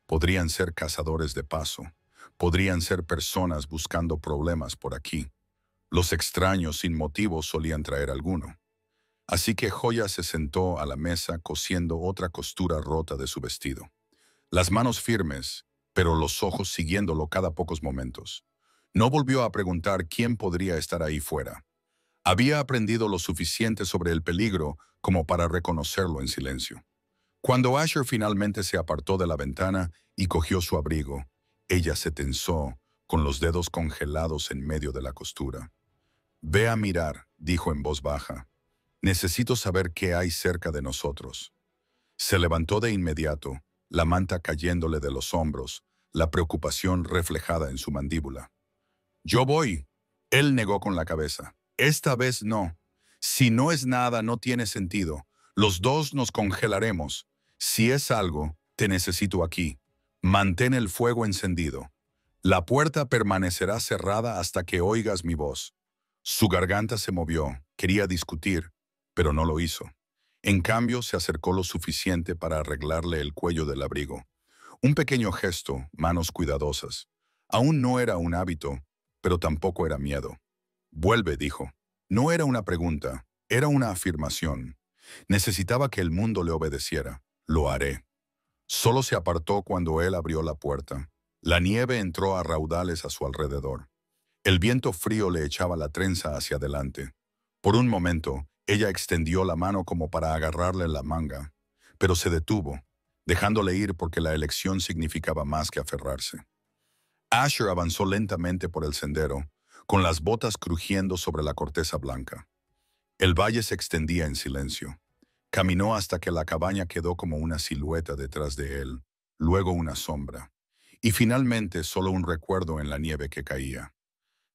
Podrían ser cazadores de paso. Podrían ser personas buscando problemas por aquí. Los extraños sin motivo solían traer alguno. Así que Joya se sentó a la mesa cosiendo otra costura rota de su vestido. Las manos firmes, pero los ojos siguiéndolo cada pocos momentos. No volvió a preguntar quién podría estar ahí fuera. Había aprendido lo suficiente sobre el peligro como para reconocerlo en silencio. Cuando Asher finalmente se apartó de la ventana y cogió su abrigo, ella se tensó, con los dedos congelados en medio de la costura. «Ve a mirar», dijo en voz baja. «Necesito saber qué hay cerca de nosotros». Se levantó de inmediato, la manta cayéndole de los hombros, la preocupación reflejada en su mandíbula. «Yo voy», él negó con la cabeza. «Esta vez no. Si no es nada, no tiene sentido. Los dos nos congelaremos. Si es algo, te necesito aquí. Mantén el fuego encendido. La puerta permanecerá cerrada hasta que oigas mi voz». Su garganta se movió, quería discutir, pero no lo hizo. En cambio, se acercó lo suficiente para arreglarle el cuello del abrigo. Un pequeño gesto, manos cuidadosas. Aún no era un hábito, pero tampoco era miedo. «Vuelve», dijo. No era una pregunta, era una afirmación. Necesitaba que el mundo le obedeciera. «Lo haré». Solo se apartó cuando él abrió la puerta. La nieve entró a raudales a su alrededor. El viento frío le echaba la trenza hacia adelante. Por un momento, ella extendió la mano como para agarrarle la manga, pero se detuvo, dejándole ir porque la elección significaba más que aferrarse. Asher avanzó lentamente por el sendero, con las botas crujiendo sobre la corteza blanca. El valle se extendía en silencio. Caminó hasta que la cabaña quedó como una silueta detrás de él, luego una sombra, y finalmente solo un recuerdo en la nieve que caía.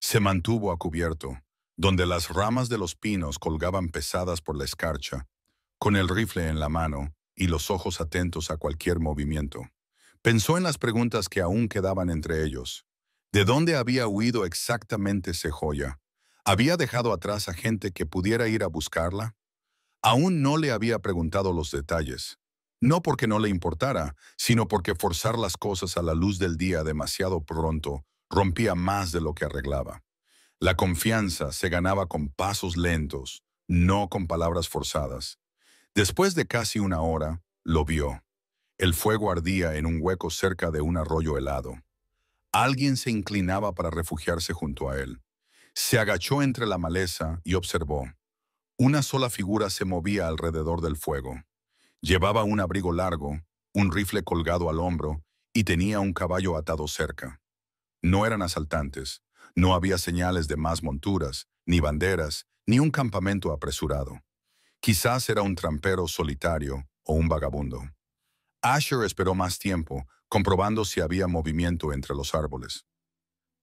Se mantuvo a cubierto, donde las ramas de los pinos colgaban pesadas por la escarcha, con el rifle en la mano y los ojos atentos a cualquier movimiento. Pensó en las preguntas que aún quedaban entre ellos. ¿De dónde había huido exactamente ese Joya? ¿Había dejado atrás a gente que pudiera ir a buscarla? Aún no le había preguntado los detalles. No porque no le importara, sino porque forzar las cosas a la luz del día demasiado pronto rompía más de lo que arreglaba. La confianza se ganaba con pasos lentos, no con palabras forzadas. Después de casi una hora, lo vio. El fuego ardía en un hueco cerca de un arroyo helado. Alguien se inclinaba para refugiarse junto a él. Se agachó entre la maleza y observó. Una sola figura se movía alrededor del fuego. Llevaba un abrigo largo, un rifle colgado al hombro y tenía un caballo atado cerca. No eran asaltantes, no había señales de más monturas, ni banderas, ni un campamento apresurado. Quizás era un trampero solitario o un vagabundo. Asher esperó más tiempo, comprobando si había movimiento entre los árboles.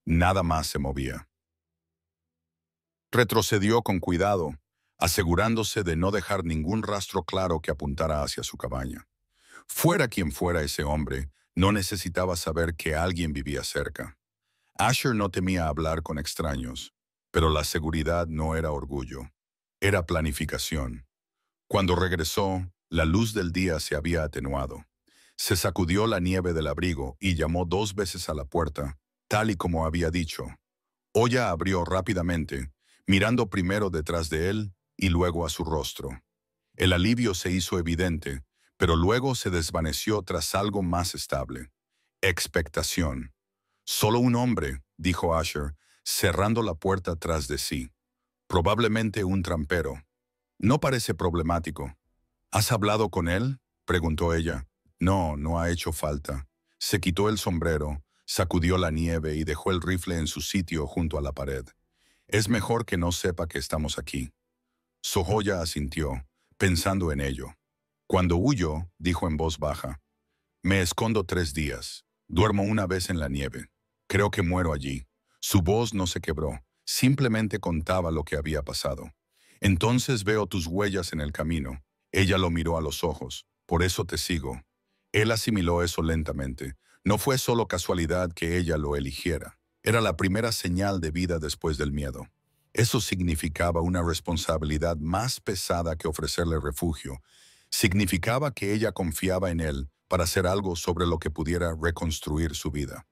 Nada más se movía. Retrocedió con cuidado, asegurándose de no dejar ningún rastro claro que apuntara hacia su cabaña. Fuera quien fuera ese hombre, no necesitaba saber que alguien vivía cerca. Asher no temía hablar con extraños, pero la seguridad no era orgullo, era planificación. Cuando regresó, la luz del día se había atenuado. Se sacudió la nieve del abrigo y llamó 2 veces a la puerta, tal y como había dicho. Oya abrió rápidamente, mirando primero detrás de él y luego a su rostro. El alivio se hizo evidente, pero luego se desvaneció tras algo más estable. Expectación. Solo un hombre, dijo Asher, cerrando la puerta tras de sí. Probablemente un trampero. No parece problemático. ¿Has hablado con él?, preguntó ella. No, no ha hecho falta. Se quitó el sombrero, sacudió la nieve y dejó el rifle en su sitio junto a la pared. Es mejor que no sepa que estamos aquí. Sohoya asintió, pensando en ello. Cuando huyo, dijo en voz baja, me escondo 3 días. Duermo una vez en la nieve. Creo que muero allí. Su voz no se quebró, simplemente contaba lo que había pasado. Entonces veo tus huellas en el camino. Ella lo miró a los ojos. Por eso te sigo. Él asimiló eso lentamente. No fue solo casualidad que ella lo eligiera. Era la primera señal de vida después del miedo. Eso significaba una responsabilidad más pesada que ofrecerle refugio. Significaba que ella confiaba en él para hacer algo sobre lo que pudiera reconstruir su vida.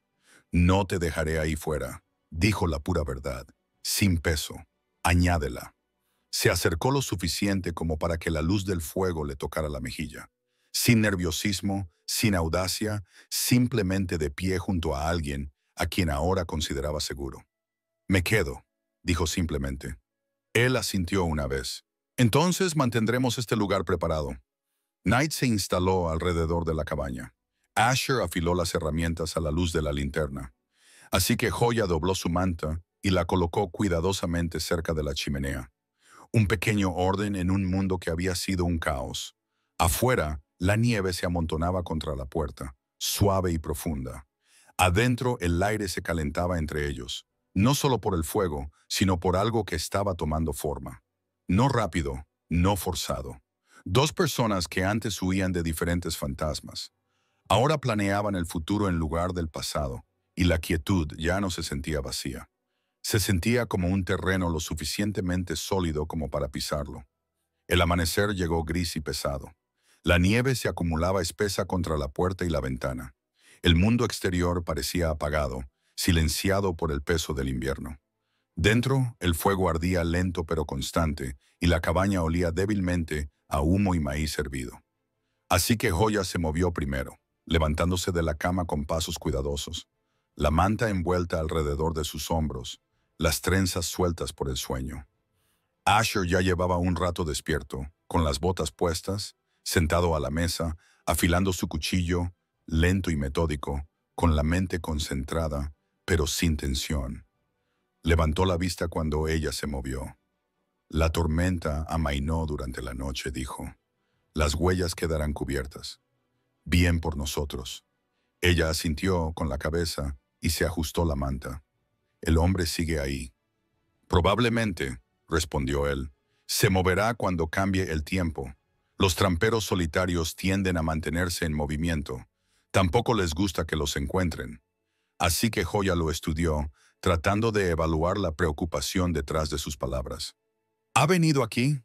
No te dejaré ahí fuera, dijo la pura verdad, sin peso. Añádela. Se acercó lo suficiente como para que la luz del fuego le tocara la mejilla. Sin nerviosismo, sin audacia, simplemente de pie junto a alguien a quien ahora consideraba seguro. Me quedo, dijo simplemente. Él asintió una vez. Entonces mantendremos este lugar preparado. Knight se instaló alrededor de la cabaña. Asher afiló las herramientas a la luz de la linterna. Así que Joya dobló su manta y la colocó cuidadosamente cerca de la chimenea. Un pequeño orden en un mundo que había sido un caos. Afuera, la nieve se amontonaba contra la puerta, suave y profunda. Adentro, el aire se calentaba entre ellos, no solo por el fuego, sino por algo que estaba tomando forma. No rápido, no forzado. 2 personas que antes huían de diferentes fantasmas. Ahora planeaban el futuro en lugar del pasado, y la quietud ya no se sentía vacía. Se sentía como un terreno lo suficientemente sólido como para pisarlo. El amanecer llegó gris y pesado. La nieve se acumulaba espesa contra la puerta y la ventana. El mundo exterior parecía apagado, silenciado por el peso del invierno. Dentro, el fuego ardía lento pero constante, y la cabaña olía débilmente a humo y maíz hervido. Así que Joya se movió primero, levantándose de la cama con pasos cuidadosos, la manta envuelta alrededor de sus hombros, las trenzas sueltas por el sueño. Asher ya llevaba un rato despierto, con las botas puestas, sentado a la mesa, afilando su cuchillo, lento y metódico, con la mente concentrada, pero sin tensión. Levantó la vista cuando ella se movió. La tormenta amainó durante la noche, dijo. Las huellas quedarán cubiertas. Bien por nosotros. Ella asintió con la cabeza y se ajustó la manta. El hombre sigue ahí. Probablemente, respondió él, se moverá cuando cambie el tiempo. Los tramperos solitarios tienden a mantenerse en movimiento. Tampoco les gusta que los encuentren. Así que Joya lo estudió, tratando de evaluar la preocupación detrás de sus palabras. ¿Ha venido aquí?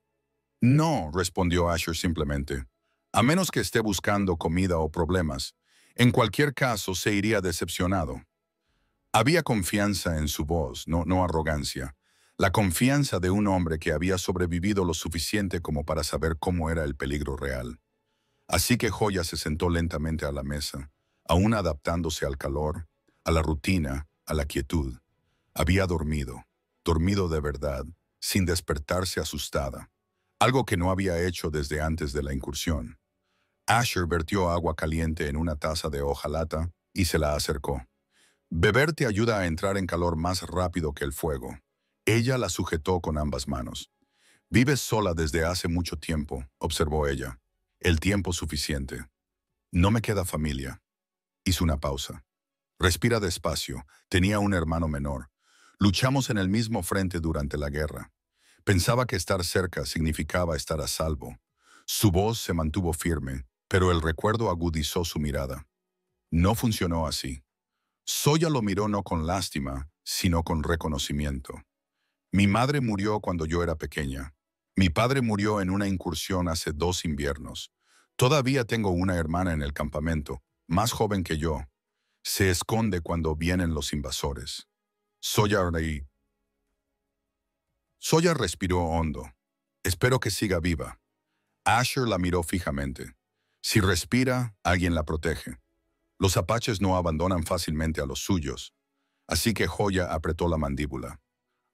No, respondió Asher simplemente. A menos que esté buscando comida o problemas. En cualquier caso, se iría decepcionado. Había confianza en su voz, no arrogancia. La confianza de un hombre que había sobrevivido lo suficiente como para saber cómo era el peligro real. Así que Joya se sentó lentamente a la mesa, aún adaptándose al calor, a la rutina, a la quietud. Había dormido de verdad, sin despertarse asustada, algo que no había hecho desde antes de la incursión. Asher vertió agua caliente en una taza de hojalata y se la acercó. Beber te ayuda a entrar en calor más rápido que el fuego. Ella la sujetó con ambas manos. Vives sola desde hace mucho tiempo, observó ella. El tiempo suficiente. No me queda familia. Hizo una pausa. Respira despacio. Tenía un hermano menor. Luchamos en el mismo frente durante la guerra. Pensaba que estar cerca significaba estar a salvo. Su voz se mantuvo firme, pero el recuerdo agudizó su mirada. No funcionó así. Soya lo miró no con lástima, sino con reconocimiento. Mi madre murió cuando yo era pequeña. Mi padre murió en una incursión hace 2 inviernos. Todavía tengo una hermana en el campamento, más joven que yo. Se esconde cuando vienen los invasores. Soya reí. Soya respiró hondo. Espero que siga viva. Asher la miró fijamente. Si respira, alguien la protege. Los apaches no abandonan fácilmente a los suyos. Así que Joya apretó la mandíbula.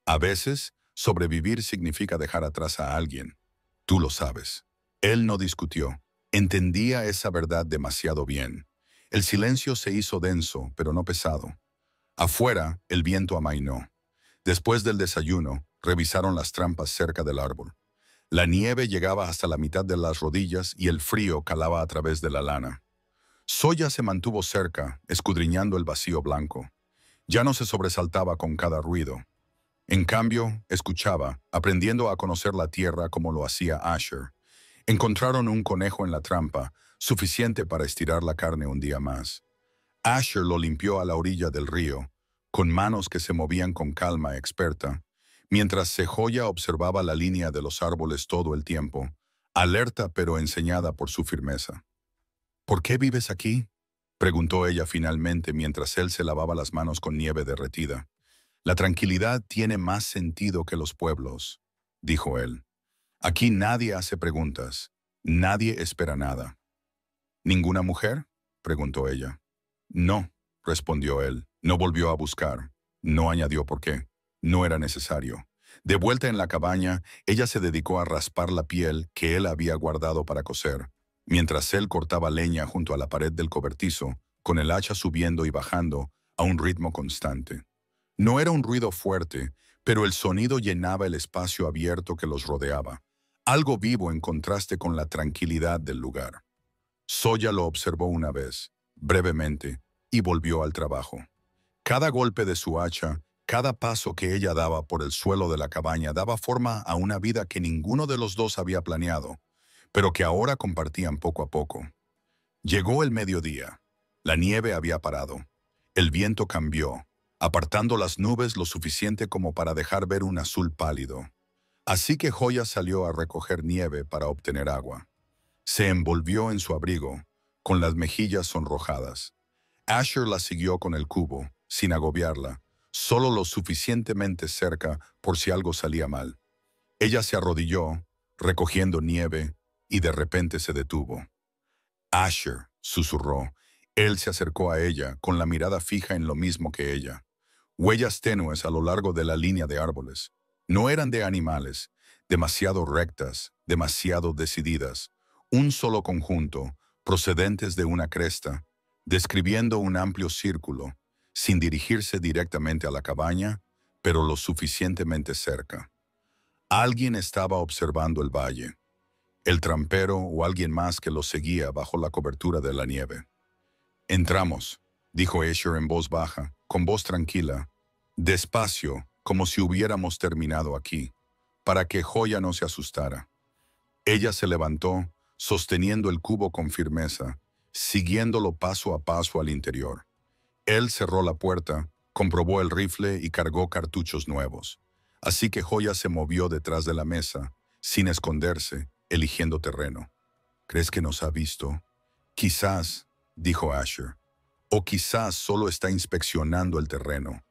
A veces, sobrevivir significa dejar atrás a alguien. Tú lo sabes. Él no discutió. Entendía esa verdad demasiado bien. El silencio se hizo denso, pero no pesado. Afuera, el viento amainó. Después del desayuno, revisaron las trampas cerca del árbol. La nieve llegaba hasta la mitad de las rodillas y el frío calaba a través de la lana. Soya se mantuvo cerca, escudriñando el vacío blanco. Ya no se sobresaltaba con cada ruido. En cambio, escuchaba, aprendiendo a conocer la tierra como lo hacía Asher. Encontraron un conejo en la trampa, suficiente para estirar la carne un día más. Asher lo limpió a la orilla del río, con manos que se movían con calma experta, mientras Joya observaba la línea de los árboles todo el tiempo, alerta pero enseñada por su firmeza. ¿Por qué vives aquí?, preguntó ella finalmente mientras él se lavaba las manos con nieve derretida. La tranquilidad tiene más sentido que los pueblos, dijo él. Aquí nadie hace preguntas, nadie espera nada. ¿Ninguna mujer?, preguntó ella. No, respondió él. No volvió a buscar. No añadió por qué. No era necesario. De vuelta en la cabaña, ella se dedicó a raspar la piel que él había guardado para coser, mientras él cortaba leña junto a la pared del cobertizo, con el hacha subiendo y bajando a un ritmo constante. No era un ruido fuerte, pero el sonido llenaba el espacio abierto que los rodeaba, algo vivo en contraste con la tranquilidad del lugar. Soya lo observó una vez, brevemente, y volvió al trabajo. Cada golpe de su hacha, cada paso que ella daba por el suelo de la cabaña daba forma a una vida que ninguno de los dos había planeado, pero que ahora compartían poco a poco. Llegó el mediodía. La nieve había parado. El viento cambió, apartando las nubes lo suficiente como para dejar ver un azul pálido. Así que Joya salió a recoger nieve para obtener agua. Se envolvió en su abrigo, con las mejillas sonrojadas. Asher la siguió con el cubo, sin agobiarla, solo lo suficientemente cerca por si algo salía mal. Ella se arrodilló, recogiendo nieve, y de repente se detuvo. Asher, susurró. Él se acercó a ella, con la mirada fija en lo mismo que ella. Huellas tenues a lo largo de la línea de árboles. No eran de animales, demasiado rectas, demasiado decididas. Un solo conjunto, procedentes de una cresta, describiendo un amplio círculo, sin dirigirse directamente a la cabaña, pero lo suficientemente cerca. Alguien estaba observando el valle. El trampero o alguien más que lo seguía bajo la cobertura de la nieve. «Entramos», dijo Asher en voz baja, con voz tranquila, despacio, como si hubiéramos terminado aquí, para que Joya no se asustara. Ella se levantó, sosteniendo el cubo con firmeza, siguiéndolo paso a paso al interior. Él cerró la puerta, comprobó el rifle y cargó cartuchos nuevos. Así que Joya se movió detrás de la mesa, sin esconderse, eligiendo terreno. «¿Crees que nos ha visto?» «Quizás», dijo Asher. «O quizás solo está inspeccionando el terreno.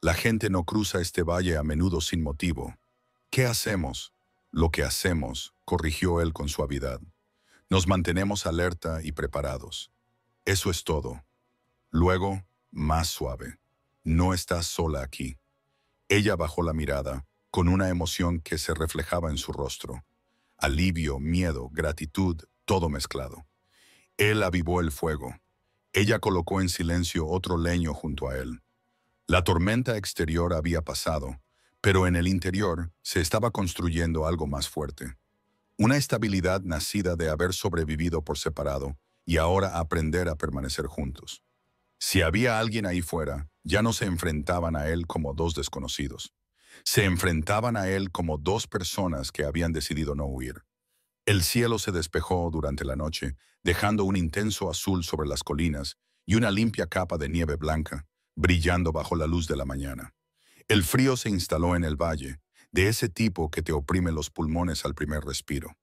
La gente no cruza este valle a menudo sin motivo. ¿Qué hacemos?» «Lo que hacemos», corrigió él con suavidad. «Nos mantenemos alerta y preparados. Eso es todo». Luego, más suave. «No estás sola aquí». Ella bajó la mirada, con una emoción que se reflejaba en su rostro. Alivio, miedo, gratitud, todo mezclado. Él avivó el fuego. Ella colocó en silencio otro leño junto a él. La tormenta exterior había pasado, pero en el interior se estaba construyendo algo más fuerte. Una estabilidad nacida de haber sobrevivido por separado y ahora aprender a permanecer juntos. Si había alguien ahí fuera, ya no se enfrentaban a él como dos desconocidos. Se enfrentaban a él como dos personas que habían decidido no huir. El cielo se despejó durante la noche, dejando un intenso azul sobre las colinas y una limpia capa de nieve blanca, brillando bajo la luz de la mañana. El frío se instaló en el valle, de ese tipo que te oprime los pulmones al primer respiro.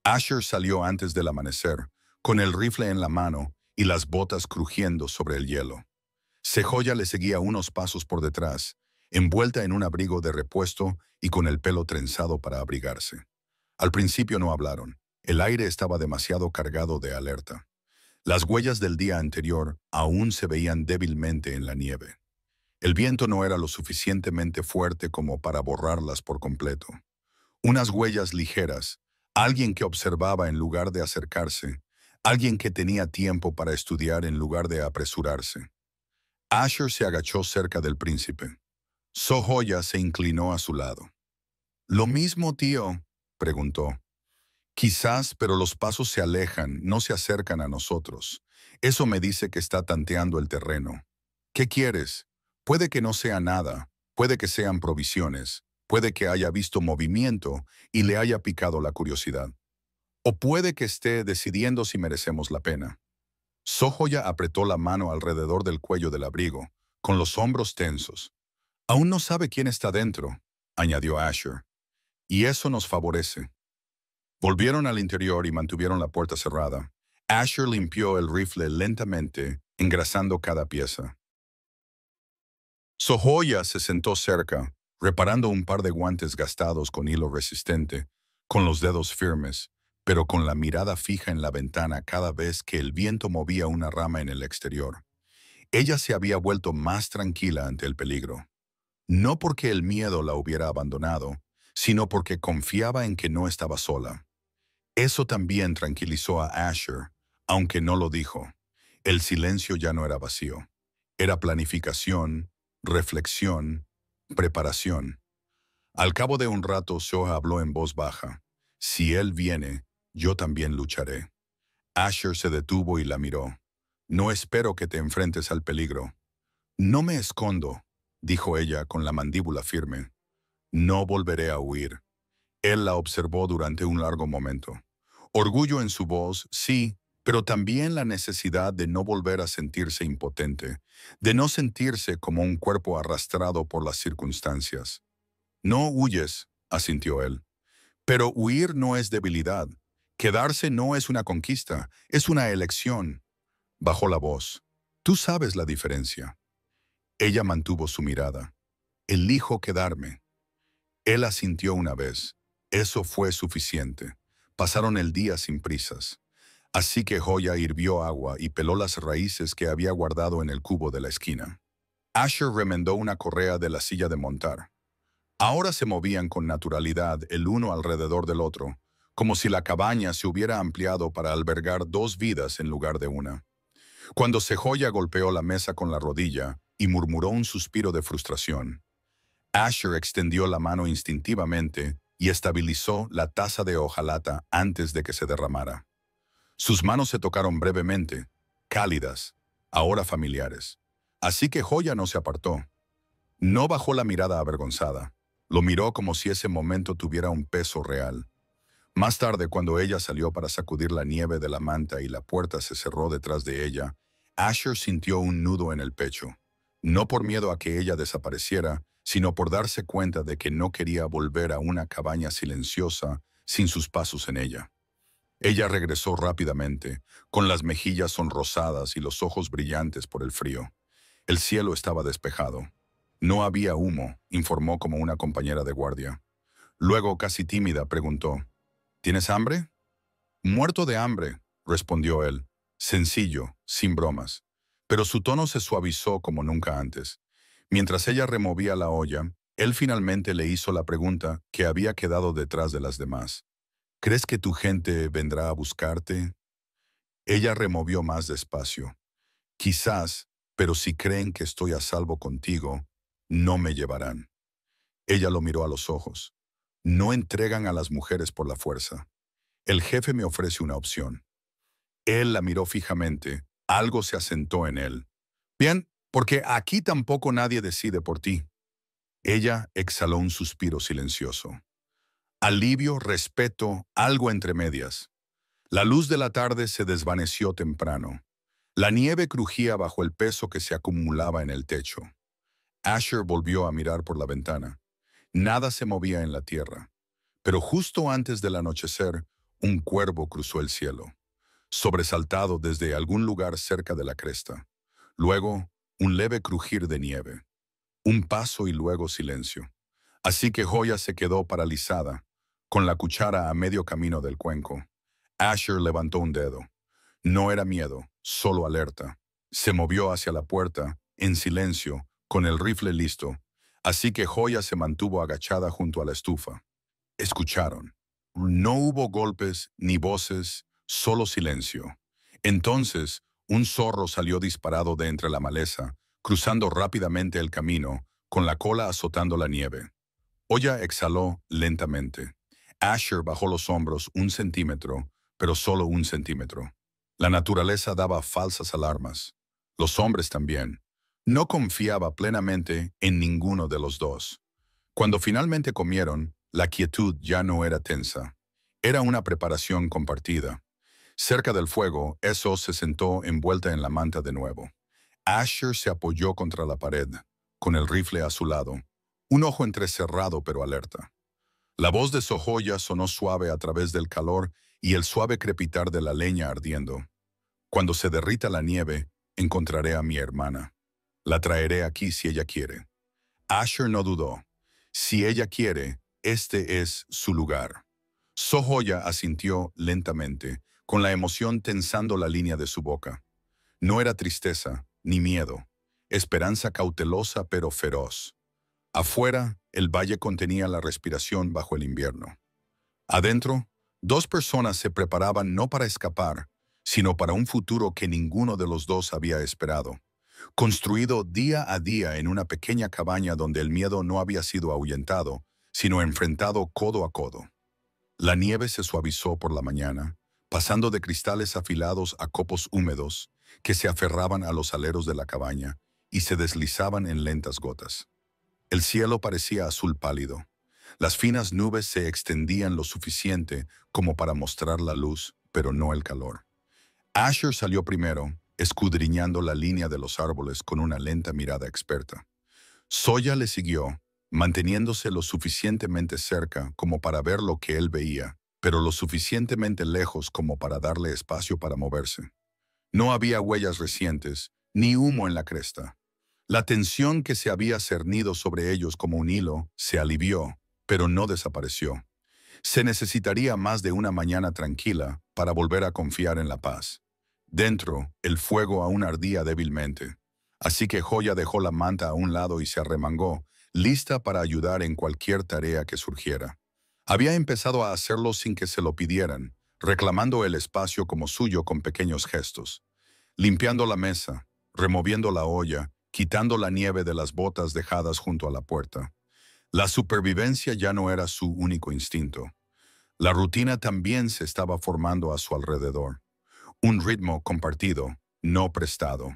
Asher salió antes del amanecer, con el rifle en la mano y las botas crujiendo sobre el hielo. Sejoya le seguía unos pasos por detrás, envuelta en un abrigo de repuesto y con el pelo trenzado para abrigarse. Al principio no hablaron. El aire estaba demasiado cargado de alerta. Las huellas del día anterior aún se veían débilmente en la nieve. El viento no era lo suficientemente fuerte como para borrarlas por completo. Unas huellas ligeras, alguien que observaba en lugar de acercarse, alguien que tenía tiempo para estudiar en lugar de apresurarse. Asher se agachó cerca del príncipe. Sohoya se inclinó a su lado. «¿Lo mismo, tío?», preguntó. «Quizás, pero los pasos se alejan, no se acercan a nosotros. Eso me dice que está tanteando el terreno. ¿Qué quieres? Puede que no sea nada, puede que sean provisiones, puede que haya visto movimiento y le haya picado la curiosidad. O puede que esté decidiendo si merecemos la pena». Sohoya apretó la mano alrededor del cuello del abrigo, con los hombros tensos. «Aún no sabe quién está dentro», añadió Asher. «Y eso nos favorece». Volvieron al interior y mantuvieron la puerta cerrada. Asher limpió el rifle lentamente, engrasando cada pieza. Sohoya se sentó cerca, reparando un par de guantes gastados con hilo resistente, con los dedos firmes, pero con la mirada fija en la ventana cada vez que el viento movía una rama en el exterior. Ella se había vuelto más tranquila ante el peligro. No porque el miedo la hubiera abandonado, sino porque confiaba en que no estaba sola. Eso también tranquilizó a Asher, aunque no lo dijo. El silencio ya no era vacío. Era planificación, reflexión, preparación. Al cabo de un rato, Soha habló en voz baja. «Si él viene, yo también lucharé». Asher se detuvo y la miró. «No espero que te enfrentes al peligro». «No me escondo», dijo ella con la mandíbula firme. «No volveré a huir». Él la observó durante un largo momento. Orgullo en su voz, sí, pero también la necesidad de no volver a sentirse impotente, de no sentirse como un cuerpo arrastrado por las circunstancias. «No huyes», asintió él. «Pero huir no es debilidad. Quedarse no es una conquista, es una elección». Bajó la voz. «Tú sabes la diferencia». Ella mantuvo su mirada. «Elijo quedarme». Él asintió una vez. Eso fue suficiente. Pasaron el día sin prisas. Así que Joya hirvió agua y peló las raíces que había guardado en el cubo de la esquina. Asher remendó una correa de la silla de montar. Ahora se movían con naturalidad el uno alrededor del otro, como si la cabaña se hubiera ampliado para albergar dos vidas en lugar de una. Cuando Sejoya golpeó la mesa con la rodilla y murmuró un suspiro de frustración, Asher extendió la mano instintivamente y estabilizó la taza de hojalata antes de que se derramara. Sus manos se tocaron brevemente, cálidas, ahora familiares. Así que Joya no se apartó. No bajó la mirada avergonzada. Lo miró como si ese momento tuviera un peso real. Más tarde, cuando ella salió para sacudir la nieve de la manta y la puerta se cerró detrás de ella, Asher sintió un nudo en el pecho. No por miedo a que ella desapareciera, sino por darse cuenta de que no quería volver a una cabaña silenciosa sin sus pasos en ella. Ella regresó rápidamente, con las mejillas sonrosadas y los ojos brillantes por el frío. El cielo estaba despejado. «No había humo», informó como una compañera de guardia. Luego, casi tímida, preguntó, «¿Tienes hambre?». «Muerto de hambre», respondió él, sencillo, sin bromas. Pero su tono se suavizó como nunca antes. Mientras ella removía la olla, él finalmente le hizo la pregunta que había quedado detrás de las demás. «¿Crees que tu gente vendrá a buscarte?». Ella removió más despacio. «Quizás, pero si creen que estoy a salvo contigo, no me llevarán». Ella lo miró a los ojos. «No entregan a las mujeres por la fuerza. El jefe me ofrece una opción». Él la miró fijamente. Algo se asentó en él. «Bien, porque aquí tampoco nadie decide por ti». Ella exhaló un suspiro silencioso. Alivio, respeto, algo entre medias. La luz de la tarde se desvaneció temprano. La nieve crujía bajo el peso que se acumulaba en el techo. Asher volvió a mirar por la ventana. Nada se movía en la tierra. Pero justo antes del anochecer, un cuervo cruzó el cielo, sobresaltado desde algún lugar cerca de la cresta. Luego, un leve crujir de nieve. Un paso y luego silencio. Así que Joya se quedó paralizada, con la cuchara a medio camino del cuenco. Asher levantó un dedo. No era miedo, solo alerta. Se movió hacia la puerta, en silencio, con el rifle listo. Así que Joya se mantuvo agachada junto a la estufa. Escucharon. No hubo golpes ni voces, solo silencio. Entonces, un zorro salió disparado de entre la maleza, cruzando rápidamente el camino, con la cola azotando la nieve. Oya exhaló lentamente. Asher bajó los hombros 1 centímetro, pero solo 1 centímetro. La naturaleza daba falsas alarmas. Los hombres también. No confiaba plenamente en ninguno de los dos. Cuando finalmente comieron, la quietud ya no era tensa. Era una preparación compartida. Cerca del fuego, Eso se sentó envuelta en la manta de nuevo. Asher se apoyó contra la pared, con el rifle a su lado, un ojo entrecerrado pero alerta. La voz de Sojoya sonó suave a través del calor y el suave crepitar de la leña ardiendo. Cuando se derrita la nieve, encontraré a mi hermana. La traeré aquí si ella quiere. Asher no dudó. Si ella quiere, este es su lugar. Sojoya asintió lentamente, con la emoción tensando la línea de su boca. No era tristeza, ni miedo. Esperanza cautelosa pero feroz. Afuera, el valle contenía la respiración bajo el invierno. Adentro, 2 personas se preparaban no para escapar, sino para un futuro que ninguno de los dos había esperado, construido día a día en una pequeña cabaña donde el miedo no había sido ahuyentado, sino enfrentado codo a codo. La nieve se suavizó por la mañana, pasando de cristales afilados a copos húmedos que se aferraban a los aleros de la cabaña y se deslizaban en lentas gotas. El cielo parecía azul pálido. Las finas nubes se extendían lo suficiente como para mostrar la luz, pero no el calor. Asher salió primero, escudriñando la línea de los árboles con una lenta mirada experta. Soya le siguió, manteniéndose lo suficientemente cerca como para ver lo que él veía, pero lo suficientemente lejos como para darle espacio para moverse. No había huellas recientes, ni humo en la cresta. La tensión que se había cernido sobre ellos como un hilo se alivió, pero no desapareció. Se necesitaría más de una mañana tranquila para volver a confiar en la paz. Dentro, el fuego aún ardía débilmente. Así que Joya dejó la manta a un lado y se arremangó, lista para ayudar en cualquier tarea que surgiera. Había empezado a hacerlo sin que se lo pidieran, reclamando el espacio como suyo con pequeños gestos. Limpiando la mesa, removiendo la olla, quitando la nieve de las botas dejadas junto a la puerta. La supervivencia ya no era su único instinto. La rutina también se estaba formando a su alrededor. Un ritmo compartido, no prestado.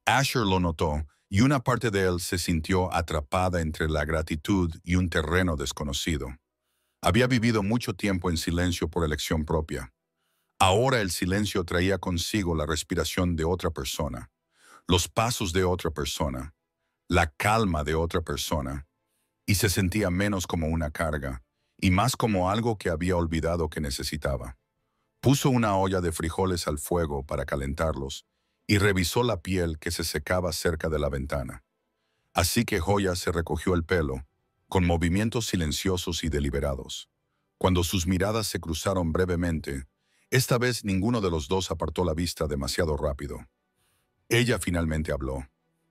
Asher lo notó, y una parte de él se sintió atrapada entre la gratitud y un terreno desconocido. Había vivido mucho tiempo en silencio por elección propia. Ahora el silencio traía consigo la respiración de otra persona, los pasos de otra persona, la calma de otra persona, y se sentía menos como una carga, y más como algo que había olvidado que necesitaba. Puso una olla de frijoles al fuego para calentarlos y revisó la piel que se secaba cerca de la ventana. Así que Joya se recogió el pelo, con movimientos silenciosos y deliberados. Cuando sus miradas se cruzaron brevemente, esta vez ninguno de los dos apartó la vista demasiado rápido. Ella finalmente habló.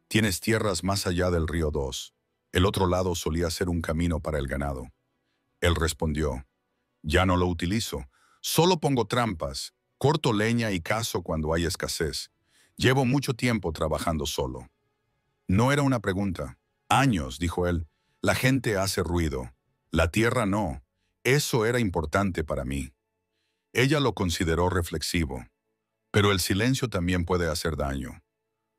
«Tienes tierras más allá del río 2. El otro lado solía ser un camino para el ganado». Él respondió. «Ya no lo utilizo. Solo pongo trampas, corto leña y cazo cuando hay escasez. Llevo mucho tiempo trabajando solo». No era una pregunta. «Años», dijo él. «La gente hace ruido. La tierra no. Eso era importante para mí». Ella lo consideró reflexivo. Pero el silencio también puede hacer daño.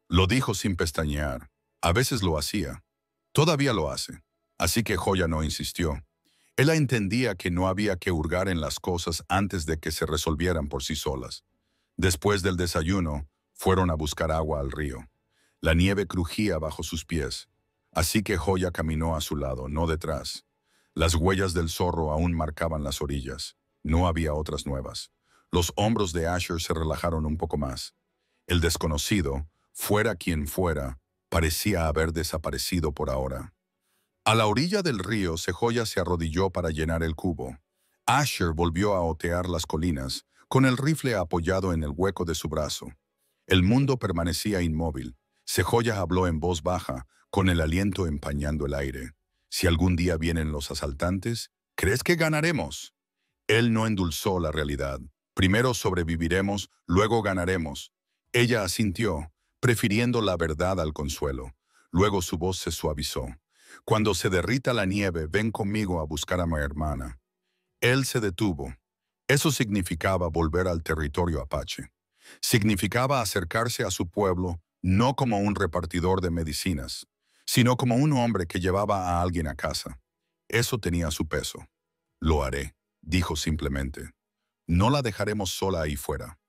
Lo dijo sin pestañear. A veces lo hacía. Todavía lo hace. Así que Joya no insistió. Ella entendía que no había que hurgar en las cosas antes de que se resolvieran por sí solas. Después del desayuno, Fueron a buscar agua al río. La nieve crujía bajo sus pies, así que Joya caminó a su lado, no detrás. Las huellas del zorro aún marcaban las orillas. No había otras nuevas. Los hombros de Asher se relajaron un poco más. El desconocido, fuera quien fuera, parecía haber desaparecido por ahora. A la orilla del río, Sejoya se arrodilló para llenar el cubo. Asher volvió a otear las colinas, con el rifle apoyado en el hueco de su brazo. El mundo permanecía inmóvil. Sejoya habló en voz baja, con el aliento empañando el aire. Si algún día vienen los asaltantes, ¿crees que ganaremos? Él no endulzó la realidad. Primero sobreviviremos, luego ganaremos. Ella asintió, prefiriendo la verdad al consuelo. Luego su voz se suavizó. Cuando se derrita la nieve, ven conmigo a buscar a mi hermana. Él se detuvo. Eso significaba volver al territorio apache. Significaba acercarse a su pueblo no como un repartidor de medicinas, sino como un hombre que llevaba a alguien a casa. Eso tenía su peso. Lo haré, dijo simplemente. No la dejaremos sola ahí fuera.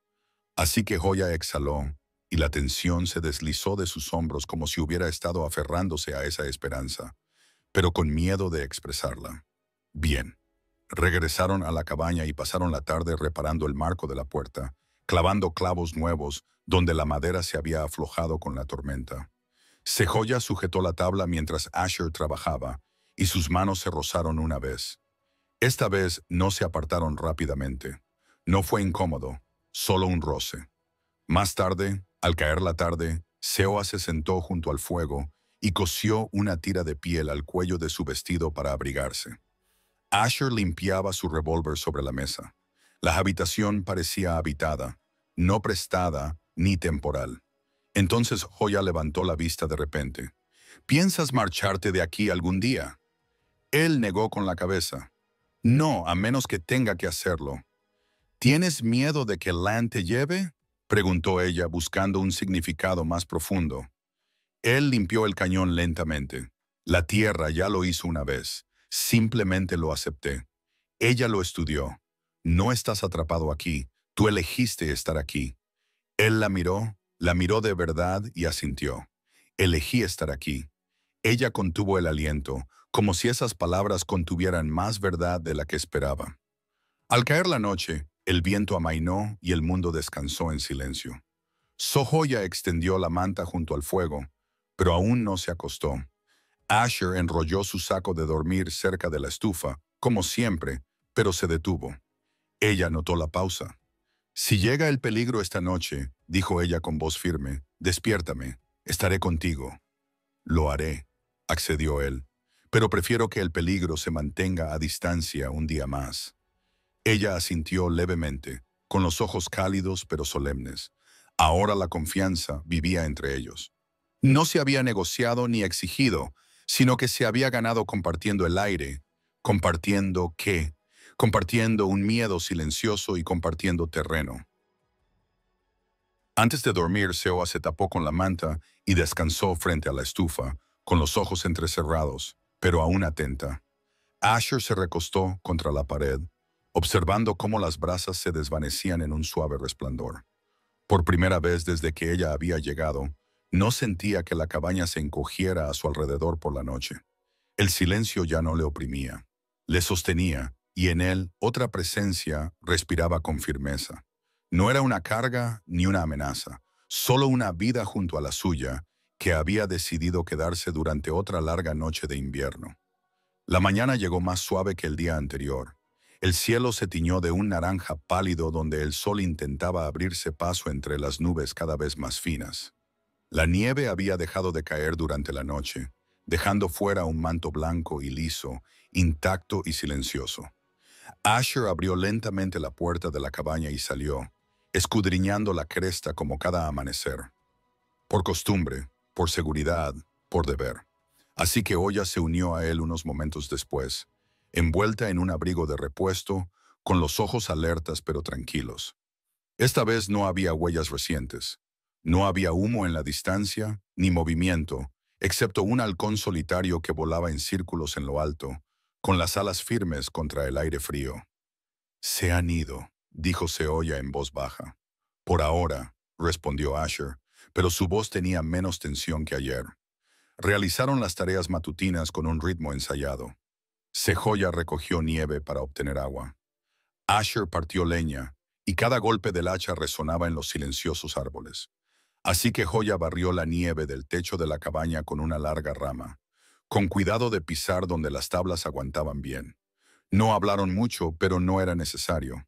Así que Joya exhaló, y la tensión se deslizó de sus hombros como si hubiera estado aferrándose a esa esperanza, pero con miedo de expresarla. Bien. Regresaron a la cabaña y pasaron la tarde reparando el marco de la puerta, clavando clavos nuevos donde la madera se había aflojado con la tormenta. Sejoya sujetó la tabla mientras Asher trabajaba, y sus manos se rozaron una vez. Esta vez no se apartaron rápidamente. No fue incómodo, solo un roce. Más tarde, al caer la tarde, Seoa se sentó junto al fuego y cosió una tira de piel al cuello de su vestido para abrigarse. Asher limpiaba su revólver sobre la mesa. La habitación parecía habitada, no prestada ni temporal. Entonces Joya levantó la vista de repente. ¿Piensas marcharte de aquí algún día? Él negó con la cabeza. No, a menos que tenga que hacerlo. ¿Tienes miedo de que Lan te lleve? Preguntó ella, buscando un significado más profundo. Él limpió el cañón lentamente. La tierra ya lo hizo una vez. Simplemente lo acepté. Ella lo estudió. No estás atrapado aquí. Tú elegiste estar aquí. Él la miró de verdad y asintió. Elegí estar aquí. Ella contuvo el aliento, como si esas palabras contuvieran más verdad de la que esperaba. Al caer la noche, el viento amainó y el mundo descansó en silencio. Sojoya extendió la manta junto al fuego, pero aún no se acostó. Asher enrolló su saco de dormir cerca de la estufa, como siempre, pero se detuvo. Ella notó la pausa. «Si llega el peligro esta noche», dijo ella con voz firme, «despiértame, estaré contigo». «Lo haré», accedió él, «pero prefiero que el peligro se mantenga a distancia un día más». Ella asintió levemente, con los ojos cálidos pero solemnes. Ahora la confianza vivía entre ellos. No se había negociado ni exigido, sino que se había ganado compartiendo el aire. ¿Compartiendo qué? Compartiendo un miedo silencioso y compartiendo terreno. Antes de dormir, Seoa se tapó con la manta y descansó frente a la estufa, con los ojos entrecerrados, pero aún atenta. Asher se recostó contra la pared, observando cómo las brasas se desvanecían en un suave resplandor. Por primera vez desde que ella había llegado, no sentía que la cabaña se encogiera a su alrededor por la noche. El silencio ya no le oprimía, le sostenía, y en él otra presencia respiraba con firmeza. No era una carga ni una amenaza, solo una vida junto a la suya que había decidido quedarse durante otra larga noche de invierno. La mañana llegó más suave que el día anterior. El cielo se tiñó de un naranja pálido donde el sol intentaba abrirse paso entre las nubes cada vez más finas. La nieve había dejado de caer durante la noche, dejando fuera un manto blanco y liso, intacto y silencioso. Asher abrió lentamente la puerta de la cabaña y salió, escudriñando la cresta como cada amanecer. Por costumbre, por seguridad, por deber. Así que Oya se unió a él unos momentos después, envuelta en un abrigo de repuesto, con los ojos alertas pero tranquilos. Esta vez no había huellas recientes. No había humo en la distancia, ni movimiento, excepto un halcón solitario que volaba en círculos en lo alto, con las alas firmes contra el aire frío. «Se han ido», dijo Seoya en voz baja. «Por ahora, respondió Asher, pero su voz tenía menos tensión que ayer. Realizaron las tareas matutinas con un ritmo ensayado. Sejoya recogió nieve para obtener agua. Asher partió leña, y cada golpe del hacha resonaba en los silenciosos árboles. Así que Joya barrió la nieve del techo de la cabaña con una larga rama, con cuidado de pisar donde las tablas aguantaban bien. No hablaron mucho, pero no era necesario.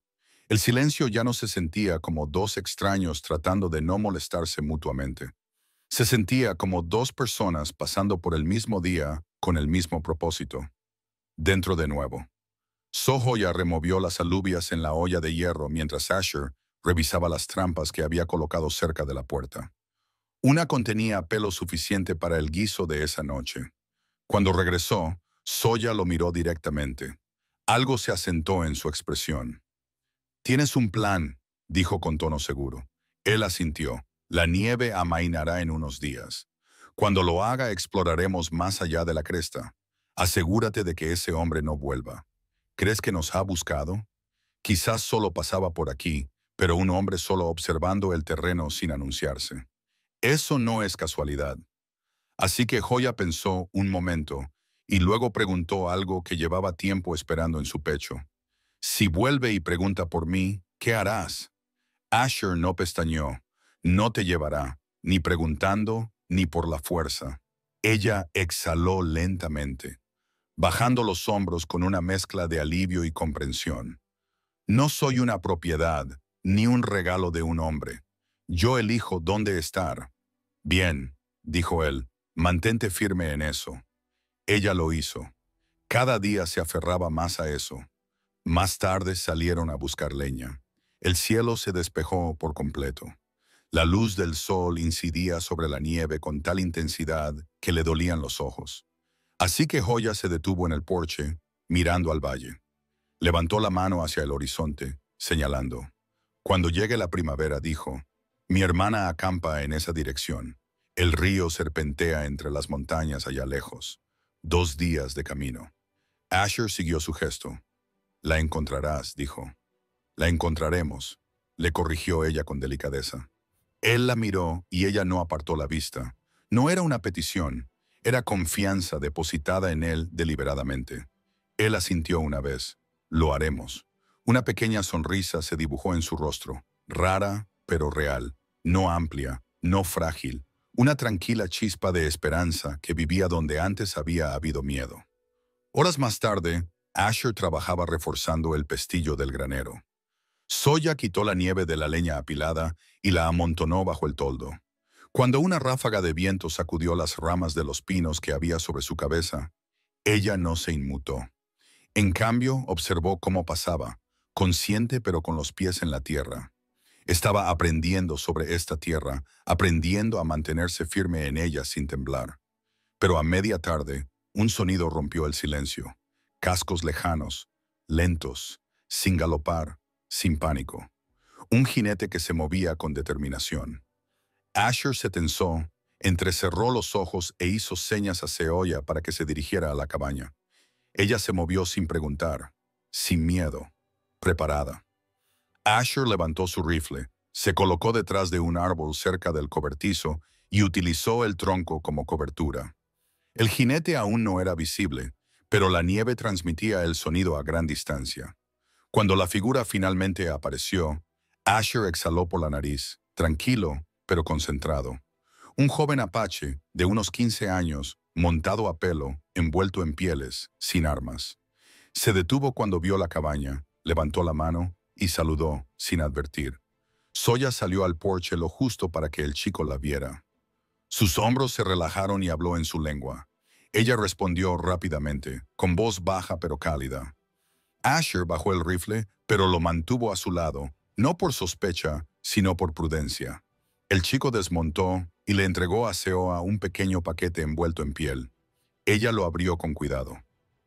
El silencio ya no se sentía como dos extraños tratando de no molestarse mutuamente. Se sentía como dos personas pasando por el mismo día con el mismo propósito. Dentro de nuevo. Sohoya removió las alubias en la olla de hierro mientras Asher revisaba las trampas que había colocado cerca de la puerta. Una contenía pelo suficiente para el guiso de esa noche. Cuando regresó, Soya lo miró directamente. Algo se asentó en su expresión. «Tienes un plan», dijo con tono seguro. Él asintió. «La nieve amainará en unos días. Cuando lo haga, exploraremos más allá de la cresta. Asegúrate de que ese hombre no vuelva. ¿Crees que nos ha buscado? Quizás solo pasaba por aquí, pero un hombre solo observando el terreno sin anunciarse. Eso no es casualidad». Así que Joya pensó un momento y luego preguntó algo que llevaba tiempo esperando en su pecho. «Si vuelve y pregunta por mí, ¿qué harás?» Asher no pestañeó. «No te llevará, ni preguntando, ni por la fuerza». Ella exhaló lentamente, bajando los hombros con una mezcla de alivio y comprensión. «No soy una propiedad, ni un regalo de un hombre. Yo elijo dónde estar». «Bien», dijo él, «mantente firme en eso». Ella lo hizo. Cada día se aferraba más a eso. Más tarde salieron a buscar leña. El cielo se despejó por completo. La luz del sol incidía sobre la nieve con tal intensidad que le dolían los ojos. Así que Joya se detuvo en el porche, mirando al valle. Levantó la mano hacia el horizonte, señalando. Cuando llegue la primavera, dijo, «Mi hermana acampa en esa dirección. El río serpentea entre las montañas allá lejos. 2 días de camino». Asher siguió su gesto. «La encontrarás», dijo. «La encontraremos», le corrigió ella con delicadeza. Él la miró y ella no apartó la vista. No era una petición, era confianza depositada en él deliberadamente. Él asintió una vez. «Lo haremos». Una pequeña sonrisa se dibujó en su rostro, rara pero real, no amplia, no frágil, una tranquila chispa de esperanza que vivía donde antes había habido miedo. Horas más tarde, Asher trabajaba reforzando el pestillo del granero. Soya quitó la nieve de la leña apilada y la amontonó bajo el toldo. Cuando una ráfaga de viento sacudió las ramas de los pinos que había sobre su cabeza, ella no se inmutó. En cambio, observó cómo pasaba, consciente pero con los pies en la tierra. Estaba aprendiendo sobre esta tierra, aprendiendo a mantenerse firme en ella sin temblar. Pero a media tarde, un sonido rompió el silencio. Cascos lejanos, lentos, sin galopar, sin pánico. Un jinete que se movía con determinación. Asher se tensó, entrecerró los ojos e hizo señas a Seoya para que se dirigiera a la cabaña. Ella se movió sin preguntar, sin miedo, preparada. Asher levantó su rifle, se colocó detrás de un árbol cerca del cobertizo y utilizó el tronco como cobertura. El jinete aún no era visible, pero la nieve transmitía el sonido a gran distancia. Cuando la figura finalmente apareció, Asher exhaló por la nariz, tranquilo, pero concentrado. Un joven apache, de unos 15 años, montado a pelo, envuelto en pieles, sin armas. Se detuvo cuando vio la cabaña, levantó la mano y saludó, sin advertir. Soya salió al porche lo justo para que el chico la viera. Sus hombros se relajaron y habló en su lengua. Ella respondió rápidamente, con voz baja pero cálida. Asher bajó el rifle, pero lo mantuvo a su lado, no por sospecha, sino por prudencia. El chico desmontó y le entregó a Seoa un pequeño paquete envuelto en piel. Ella lo abrió con cuidado.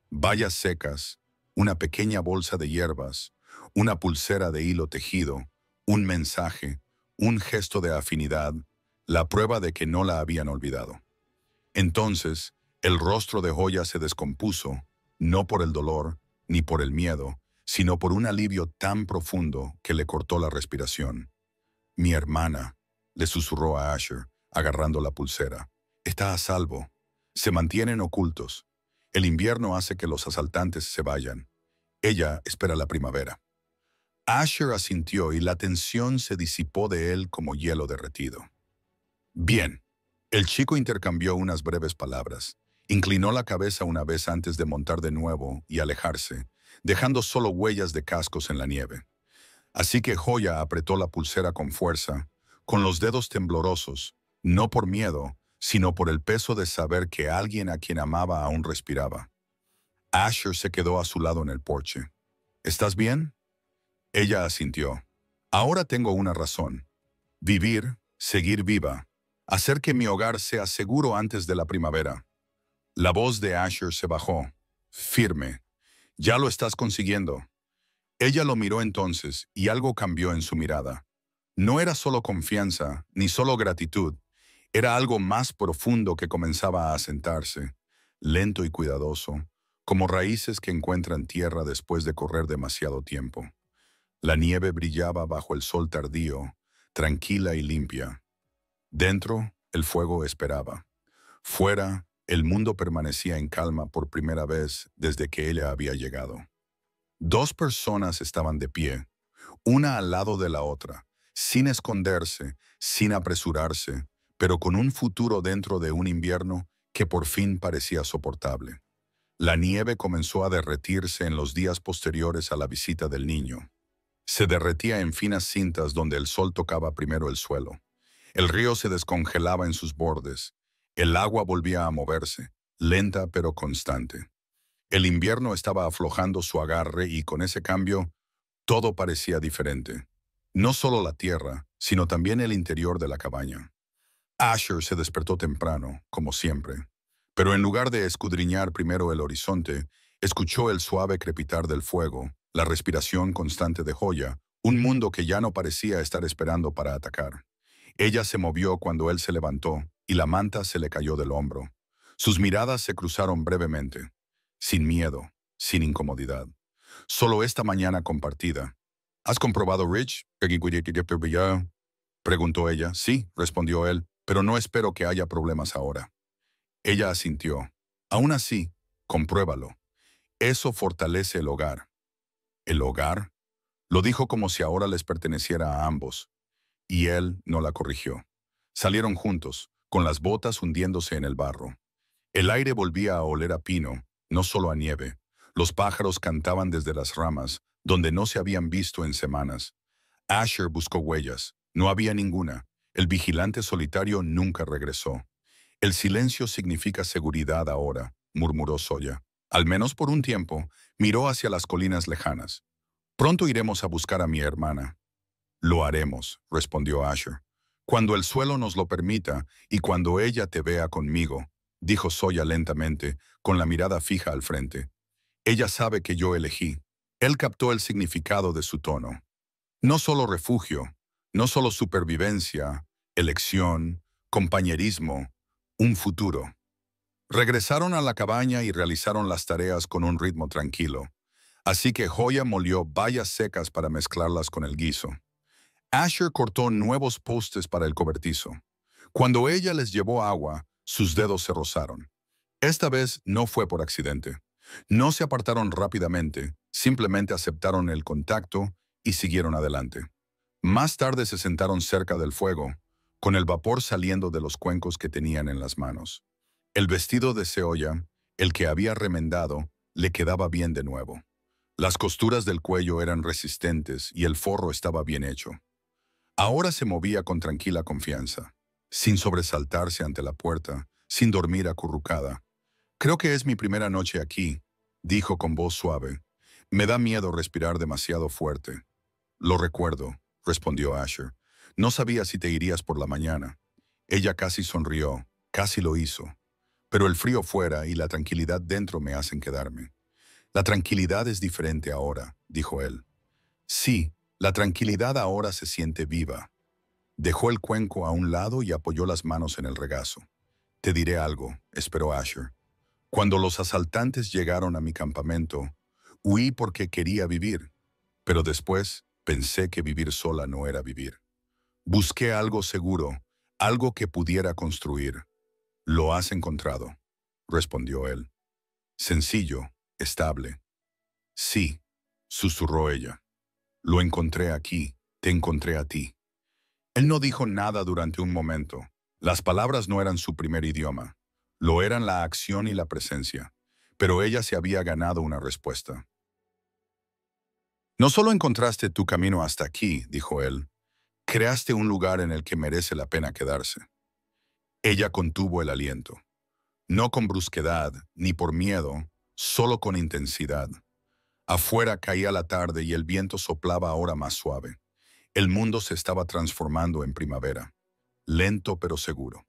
Bayas secas, una pequeña bolsa de hierbas, una pulsera de hilo tejido, un mensaje, un gesto de afinidad, la prueba de que no la habían olvidado. Entonces, el rostro de Joya se descompuso, no por el dolor, ni por el miedo, sino por un alivio tan profundo que le cortó la respiración. «Mi hermana», le susurró a Asher, agarrando la pulsera. Está a salvo. Se mantienen ocultos. El invierno hace que los asaltantes se vayan. Ella espera la primavera. Asher asintió y la tensión se disipó de él como hielo derretido. Bien. El chico intercambió unas breves palabras. Inclinó la cabeza una vez antes de montar de nuevo y alejarse, dejando solo huellas de cascos en la nieve. Así que Joya apretó la pulsera con fuerza, con los dedos temblorosos, no por miedo, sino por el peso de saber que alguien a quien amaba aún respiraba. Asher se quedó a su lado en el porche. ¿Estás bien? Ella asintió. Ahora tengo una razón. Vivir, seguir viva, hacer que mi hogar sea seguro antes de la primavera. La voz de Asher se bajó, firme. Ya lo estás consiguiendo. Ella lo miró entonces y algo cambió en su mirada. No era solo confianza, ni solo gratitud. Era algo más profundo que comenzaba a asentarse, lento y cuidadoso, como raíces que encuentran tierra después de correr demasiado tiempo. La nieve brillaba bajo el sol tardío, tranquila y limpia. Dentro, el fuego esperaba. Fuera, el mundo permanecía en calma por primera vez desde que ella había llegado. Dos personas estaban de pie, una al lado de la otra, sin esconderse, sin apresurarse, pero con un futuro dentro de un invierno que por fin parecía soportable. La nieve comenzó a derretirse en los días posteriores a la visita del niño. Se derretía en finas cintas donde el sol tocaba primero el suelo. El río se descongelaba en sus bordes. El agua volvía a moverse, lenta pero constante. El invierno estaba aflojando su agarre y con ese cambio, todo parecía diferente. No solo la tierra, sino también el interior de la cabaña. Asher se despertó temprano, como siempre. Pero en lugar de escudriñar primero el horizonte, escuchó el suave crepitar del fuego, la respiración constante de Joya, un mundo que ya no parecía estar esperando para atacar. Ella se movió cuando él se levantó y la manta se le cayó del hombro. Sus miradas se cruzaron brevemente, sin miedo, sin incomodidad. Solo esta mañana compartida. ¿Has comprobado, Rich? Preguntó ella. Sí, respondió él, pero no espero que haya problemas ahora. Ella asintió. Aún así, compruébalo. Eso fortalece el hogar. ¿El hogar? Lo dijo como si ahora les perteneciera a ambos. Y él no la corrigió. Salieron juntos, con las botas hundiéndose en el barro. El aire volvía a oler a pino, no solo a nieve. Los pájaros cantaban desde las ramas, donde no se habían visto en semanas. Asher buscó huellas. No había ninguna. El vigilante solitario nunca regresó. El silencio significa seguridad ahora, murmuró Zoya. Al menos por un tiempo, miró hacia las colinas lejanas. Pronto iremos a buscar a mi hermana. Lo haremos, respondió Asher. Cuando el suelo nos lo permita y cuando ella te vea conmigo, dijo Zoya lentamente, con la mirada fija al frente. Ella sabe que yo elegí. Él captó el significado de su tono. No solo refugio, no solo supervivencia, elección, compañerismo, un futuro. Regresaron a la cabaña y realizaron las tareas con un ritmo tranquilo. Así que Joya molió bayas secas para mezclarlas con el guiso. Asher cortó nuevos postes para el cobertizo. Cuando ella les llevó agua, sus dedos se rozaron. Esta vez no fue por accidente. No se apartaron rápidamente, simplemente aceptaron el contacto y siguieron adelante. Más tarde se sentaron cerca del fuego, con el vapor saliendo de los cuencos que tenían en las manos. El vestido de Seoya, el que había remendado, le quedaba bien de nuevo. Las costuras del cuello eran resistentes y el forro estaba bien hecho. Ahora se movía con tranquila confianza, sin sobresaltarse ante la puerta, sin dormir acurrucada. Creo que es mi primera noche aquí, dijo con voz suave. Me da miedo respirar demasiado fuerte. Lo recuerdo, respondió Asher. No sabía si te irías por la mañana. Ella casi sonrió, casi lo hizo. Pero el frío fuera y la tranquilidad dentro me hacen quedarme. La tranquilidad es diferente ahora, dijo él. Sí, la tranquilidad ahora se siente viva. Dejó el cuenco a un lado y apoyó las manos en el regazo. Te diré algo, esperó Asher. Cuando los asaltantes llegaron a mi campamento, huí porque quería vivir, pero después pensé que vivir sola no era vivir. Busqué algo seguro, algo que pudiera construir. Lo has encontrado, respondió él. Sencillo, estable. Sí, susurró ella. Lo encontré aquí, te encontré a ti. Él no dijo nada durante un momento. Las palabras no eran su primer idioma. Lo eran la acción y la presencia. Pero ella se había ganado una respuesta. No solo encontraste tu camino hasta aquí, dijo él, creaste un lugar en el que merece la pena quedarse. Ella contuvo el aliento. No con brusquedad, ni por miedo, solo con intensidad. Afuera caía la tarde y el viento soplaba ahora más suave. El mundo se estaba transformando en primavera, lento pero seguro.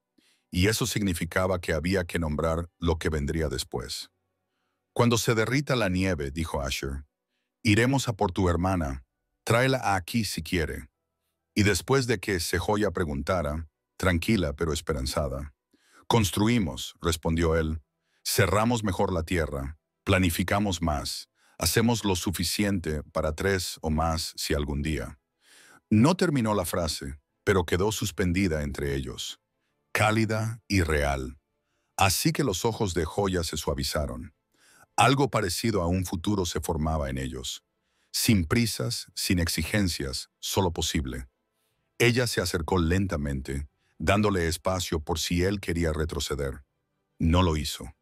Y eso significaba que había que nombrar lo que vendría después. Cuando se derrita la nieve, dijo Asher, iremos a por tu hermana. Tráela aquí si quiere. Y después de que Sejoya preguntara, tranquila pero esperanzada, construimos, respondió él. Cerramos mejor la tierra, planificamos más, hacemos lo suficiente para 3 o más si algún día. No terminó la frase, pero quedó suspendida entre ellos, cálida y real. Así que los ojos de Joya se suavizaron. Algo parecido a un futuro se formaba en ellos. Sin prisas, sin exigencias, solo posible. Ella se acercó lentamente, dándole espacio por si él quería retroceder. No lo hizo.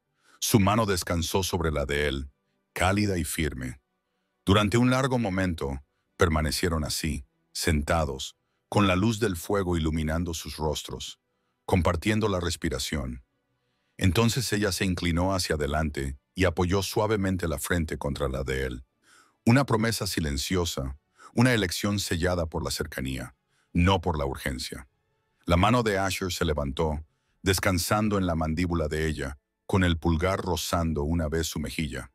Su mano descansó sobre la de él, cálida y firme. Durante un largo momento, permanecieron así, sentados, con la luz del fuego iluminando sus rostros, compartiendo la respiración. Entonces ella se inclinó hacia adelante y apoyó suavemente la frente contra la de él. Una promesa silenciosa, una elección sellada por la cercanía, no por la urgencia. La mano de Asher se levantó, descansando en la mandíbula de ella, con el pulgar rozando una vez su mejilla.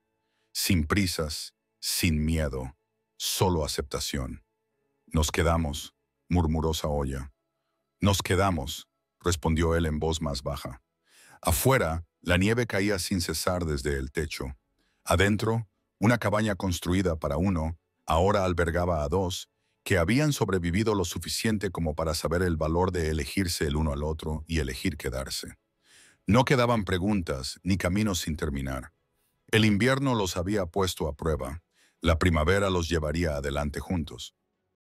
Sin prisas, sin miedo, solo aceptación. Nos quedamos, murmuró Saoya. Nos quedamos, respondió él en voz más baja. Afuera, la nieve caía sin cesar desde el techo. Adentro, una cabaña construida para uno, ahora albergaba a 2, que habían sobrevivido lo suficiente como para saber el valor de elegirse el uno al otro y elegir quedarse. No quedaban preguntas ni caminos sin terminar. El invierno los había puesto a prueba. La primavera los llevaría adelante juntos.